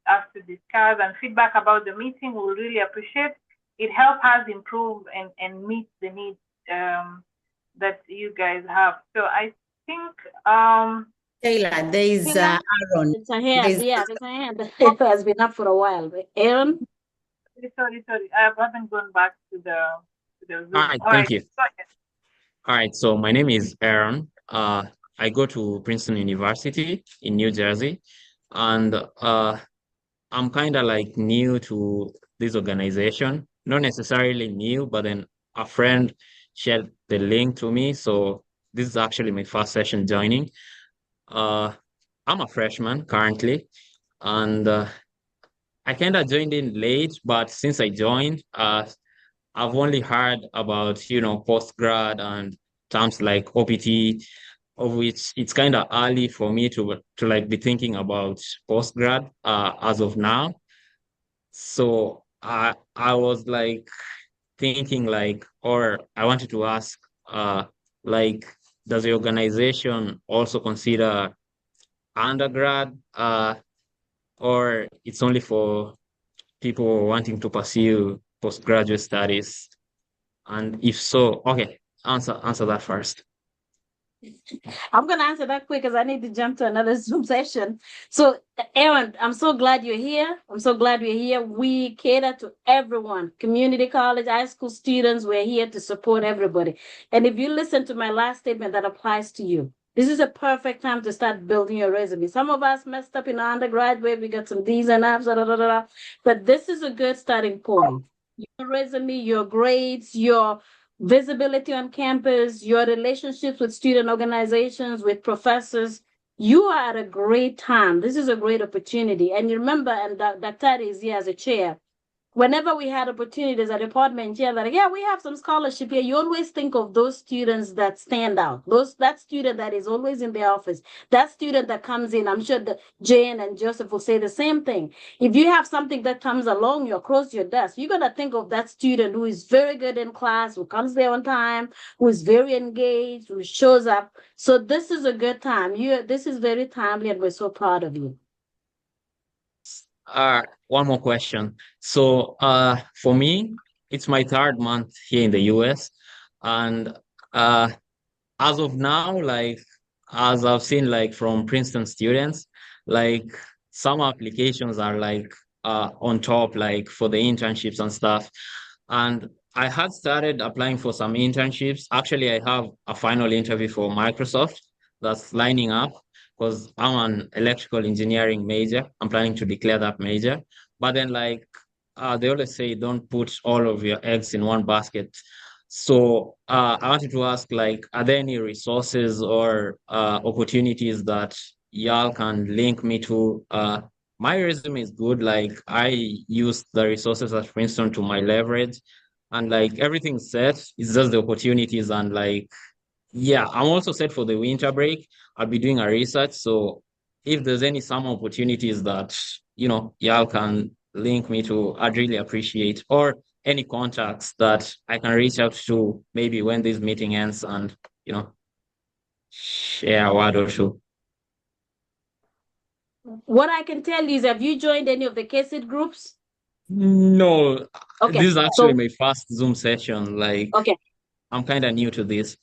us to discuss, and feedback about the meeting. We'll really appreciate. It helps us improve and meet the needs that you guys have. So I think Taylor, there is Aaron. It's a hand. There's a hand. It has been up for a while. Aaron? Sorry. I haven't gone back to the Zoom. All right, thank you. All right, so my name is Aaron. I go to Princeton University in New Jersey, and I'm kind of like new to this organization. Not necessarily new, but then a friend shared the link to me. So this is actually my first session joining. I'm a freshman currently, and I kind of joined in late, but since I joined, I've only heard about, postgrad and terms like OPT, of which it's kind of early for me to like be thinking about postgrad as of now. So I was like thinking like, or I wanted to ask, like, does the organization also consider undergrad, or it's only for people wanting to pursue postgraduate studies? And if so, okay, answer that first. I'm going to answer that quick because I need to jump to another Zoom session. So, Aaron, I'm so glad you're here. We cater to everyone, community college, high school students. We're here to support everybody. And if you listen to my last statement, that applies to you. This is a perfect time to start building your resume. Some of us messed up in undergraduate. We got some D's and F's, but this is a good starting point. Your resume, your grades, your visibility on campus, your relationships with student organizations, with professors, you are at a great time. This is a great opportunity. And you remember, and Dr. is here as a chair, whenever we had opportunities at department chair that, we have some scholarship here, you always think of those students that stand out. That student that is always in the office, that student that comes in. I'm sure that Jane and Joseph will say the same thing. If you have something that comes along you across your desk, you're going to think of that student who is very good in class, who comes there on time, who is very engaged, who shows up. So this is a good time. This is very timely, and we're so proud of you. One more question. So for me, it's my third month here in the US. And as of now, like as I've seen like from Princeton students, like some applications are like on top, like for the internships and stuff. And I had started applying for some internships. Actually, I have a final interview for Microsoft that's lining up, because I'm an electrical engineering major. I'm planning to declare that major. But then like they always say don't put all of your eggs in one basket. So I wanted to ask, like, are there any resources or opportunities that y'all can link me to? My resume is good. Like I use the resources at Princeton to my leverage, and like everything's set. It's just the opportunities, and like, yeah, I'm also set for the winter break. I'll be doing a research. So if there's any summer opportunities that, y'all can link me to, I'd really appreciate, or any contacts that I can reach out to maybe when this meeting ends and, share a word or two. What I can tell you is, have you joined any of the KESID groups? No, Okay, this is actually so my first Zoom session. Like, okay, I'm kind of new to this.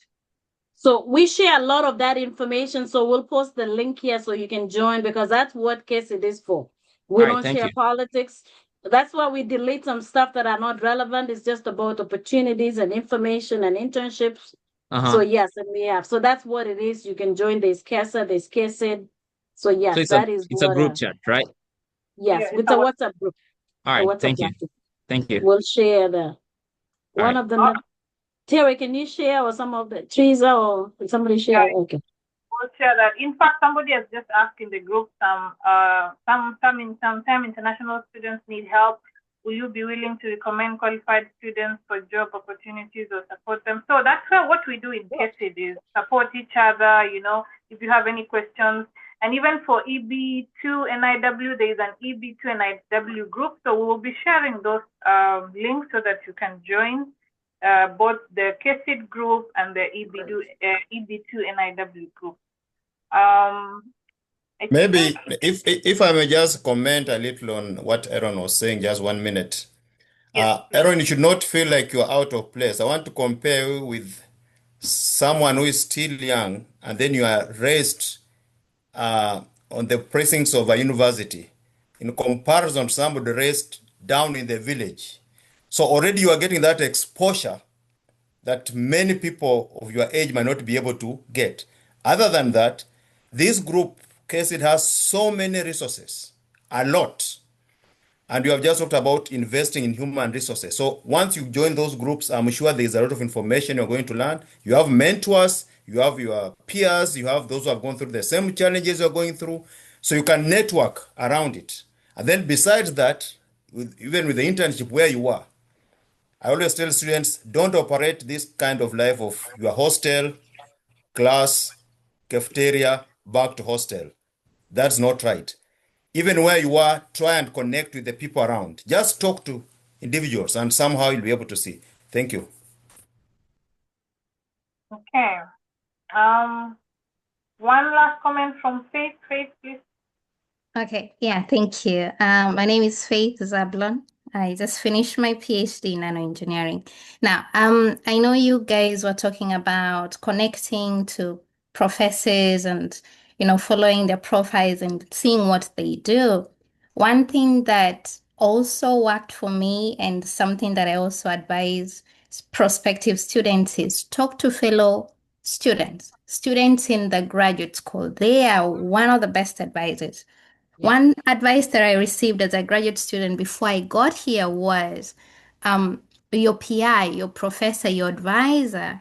so we share a lot of that information. So we'll post the link here so you can join, because that's what KESID is for. We All right, don't thank share you. politics. That's why we delete some stuff that are not relevant. It's just about opportunities and information and internships. So Uh-huh. yes, and we have. So that's what it is. You can join. There's KESA, there's KESID. So So yes, that is it's a what. group chat, right? Yes, Yeah, it's with the our WhatsApp group, All the right, WhatsApp thank you. group. Thank you. We'll share the All one right. of the. Terry, can you share, or some of the Teresa, or somebody share? yeah. Okay. We'll share that. In fact, somebody has just asked in the group, some international students need help. Will you be willing to recommend qualified students for job opportunities or support them? So that's what we do in KESID is support each other. You know, if you have any questions, and even for EB2 NIW, there is an EB2 NIW group. So we will be sharing those links so that you can join both the KESID group and the EB2 NIW group. I Maybe think, if I may just comment a little on what Aaron was saying, just 1 minute. yes, Aaron, you should not feel like you're out of place. I want to compare you with someone who is still young, and then you are raised on the precincts of a university, in comparison to somebody raised down in the village. So already you are getting that exposure that many people of your age might not be able to get. Other than that, this group, KESID, has so many resources, a lot. And you have just talked about investing in human resources. So once you join those groups, I'm sure there's a lot of information you're going to learn. You have mentors, you have your peers, you have those who have gone through the same challenges you're going through. So you can network around it. And then besides that, even with the internship where you are, I always tell students, don't operate this kind of life of your hostel, class, cafeteria, back to hostel. That's not right. Even where you are, try and connect with the people around. Just talk to individuals and somehow you'll be able to see. Thank you. okay. One last comment from Faith. Faith, please. Okay, yeah, thank you. My name is Faith Zablon. I just finished my PhD in nanoengineering. Now, I know you guys were talking about connecting to professors and, following their profiles and seeing what they do. One thing that also worked for me and something that I also advise prospective students is talk to fellow students in the graduate school. They are one of the best advisors. One advice that I received as a graduate student before I got here was your PI, your professor, your advisor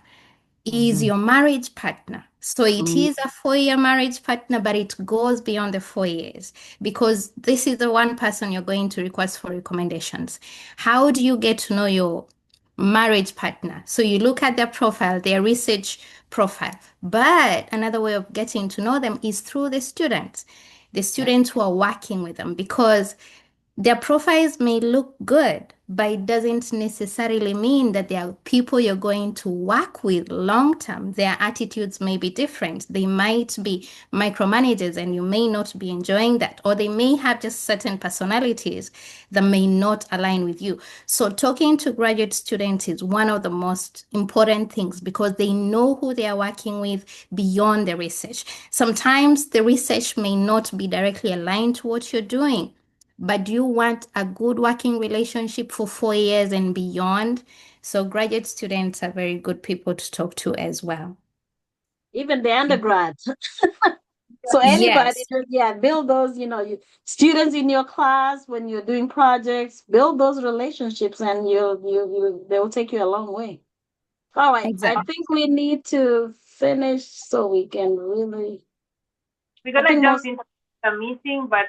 is your marriage partner. So it is a 4-year marriage partner, but it goes beyond the 4 years because this is the one person you're going to request for recommendations. How do you get to know your marriage partner? So you look at their profile, their research profile. But another way of getting to know them is through the students who are working with them, because their profiles may look good, but it doesn't necessarily mean that they are people you're going to work with long term. Their attitudes may be different. They might be micromanagers and you may not be enjoying that, or they may have just certain personalities that may not align with you. So talking to graduate students is one of the most important things because they know who they are working with beyond the research. Sometimes the research may not be directly aligned to what you're doing. But do you want a good working relationship for 4 years and beyond? So graduate students are very good people to talk to as well. Even the undergrads. So anybody, Yes. build those, students in your class when you're doing projects, build those relationships, and they will take you a long way. All right, I Exactly. think we need to finish so we can really. We're gonna jump into the meeting, but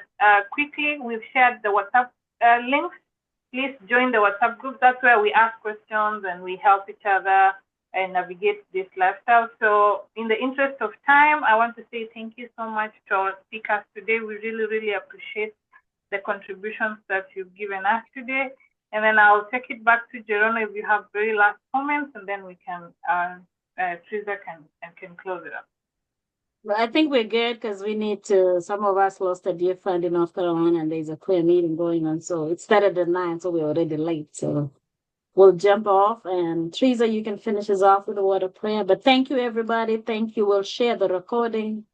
quickly, we've shared the WhatsApp links. Please join the WhatsApp group. That's where we ask questions and we help each other and navigate this lifestyle. So in the interest of time, I want to say thank you so much to our speakers today. We really, really appreciate the contributions that you've given us today. And then I'll take it back to Jerono if you have very last comments, and then we can, Teresa can close it up. I think we're good because we need to, some of us lost a dear friend in North Carolina and there's a clear meeting going on. So it started at 9, so we're already late. So we'll jump off, and Teresa, you can finish us off with a word of prayer. But thank you, everybody. Thank you. We'll share the recording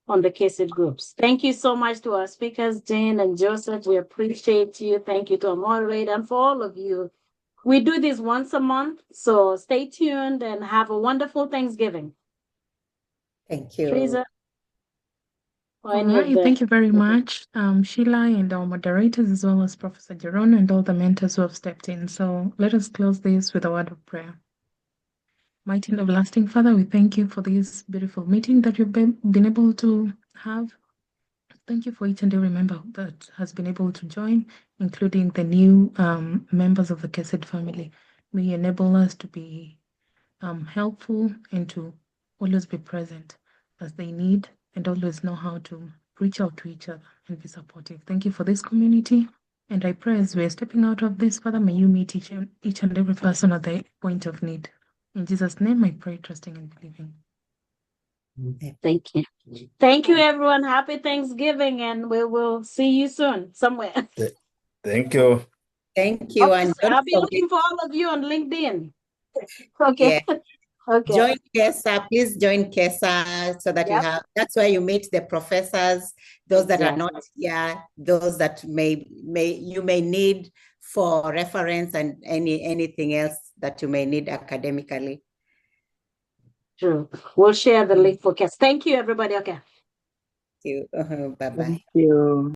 on the KESID groups. Thank you so much to our speakers, Jane and Joseph. We appreciate you. Thank you to our moderator and for all of you. We do this once a month, so stay tuned and have a wonderful Thanksgiving. Thank you. Teresa? All right, thank you very much, Sheila, and our moderators, as well as Professor Jerono and all the mentors who have stepped in. So let us close this with a word of prayer. Mighty and everlasting Father, we thank you for this beautiful meeting that you've been able to have. Thank you for each and every member that has been able to join, including the new members of the KESID family. May you enable us to be helpful and to always be present as they need, and always know how to reach out to each other and be supportive. Thank you for this community. And I pray as we're stepping out of this, Father, may you meet each and every person at their point of need. In Jesus' name, I pray, trusting and believing. Thank you. Thank you, everyone. Happy Thanksgiving, and we will see you soon somewhere. Thank you. Thank you. And I'll be looking for all of you on LinkedIn. Okay. Yeah. Okay. Join KESA, please join KESA so that you have, that's where you meet the professors, those that are not here, those that you may need for reference and anything else that you may need academically. True. We'll share the link for KESA. Thank you, everybody. Okay. Thank you. Bye-bye. Thank you.